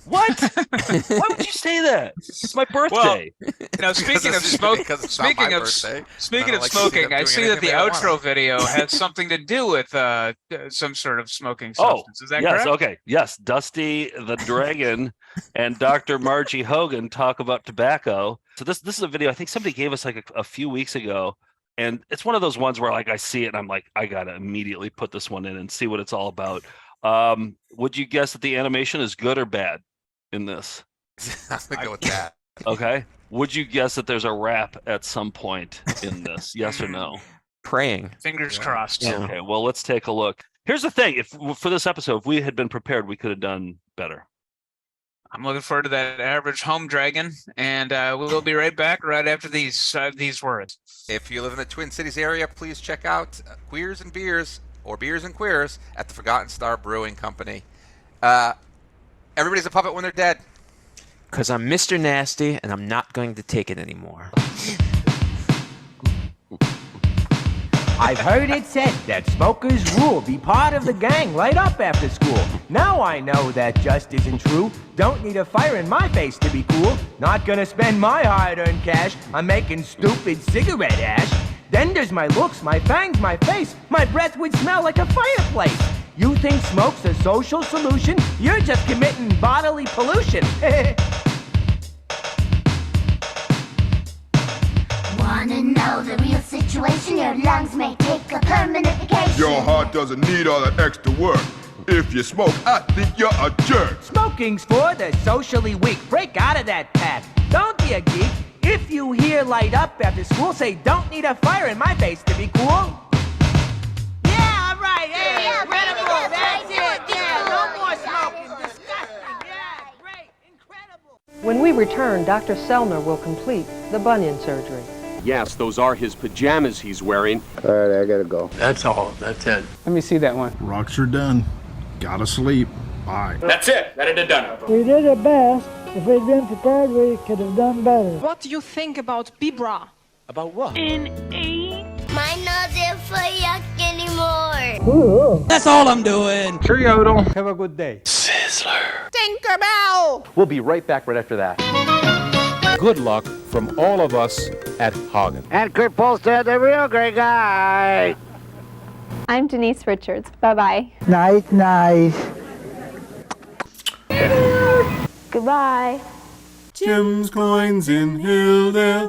What? Why would you say that? It's my birthday. Now, speaking of smoking, speaking of smoking, I see that the outro video has something to do with some sort of smoking substance. Is that yes, correct? okay. Yes, Dusty the Dragon and Dr. Margie Hogan talk about tobacco. So this is a video I think somebody gave us like a few weeks ago, and it's one of those ones where like I see it and I'm like, I gotta immediately put this one in and see what it's all about. Would you guess that the animation is good or bad in this? I'm gonna go with that. Okay. Would you guess that there's a rap at some point in this? Yes or no? Praying. Fingers crossed. Okay. Well, let's take a look. Here's the thing: if for this episode, if we had been prepared, we could have done better. I'm looking forward to that average home dragon, and we'll be right back right after these words. If you live in the Twin Cities area, please check out Queers and Beers, or Beers and Queers, at the Forgotten Star Brewing Company. Everybody's a puppet when they're dead. Because I'm Mr. Nasty, and I'm not going to take it anymore. I've heard it said that smokers rule, be part of the gang, light up after school. Now I know that just isn't true. Don't need a fire in my face to be cool. Not gonna spend my hard-earned cash on making stupid cigarette ash. Then there's my looks, my fangs, my face. My breath would smell like a fireplace. You think smoke's a social solution? You're just committing bodily pollution. Wanna know the real situation? Your lungs may take a permanent vacation. Your heart doesn't need all that extra work. If you smoke, I think you're a jerk. Smoking's for the socially weak. Break out of that path. Don't be a geek. If you hear light up after school, say don't need a fire in my face to be cool. Yeah, all right. Hey, Yeah, incredible. baby, That's right, it. Yeah, no more smoking. Disgusting. Yeah, great. Incredible. When we return, Dr. Selner will complete the bunion surgery. Yes, those are his pajamas he's wearing. All right, I gotta go. That's all. That's it. Let me see that one. Rocks are done. Gotta sleep. Bye. That's it. That it done. We did our best. If we'd been prepared, we could have done better. What do you think about Bibra? About what? Mine not there for yuck anymore. Ooh. That's all I'm doing. Cheerio. Have a good day. Tinkerbell! We'll be right back right after that. Good luck from all of us at Hagen. And Kurt Polster, the real great guy. I'm Denise Richards. Bye-bye. Night, night. Goodbye. Jim's coins in Hilldale.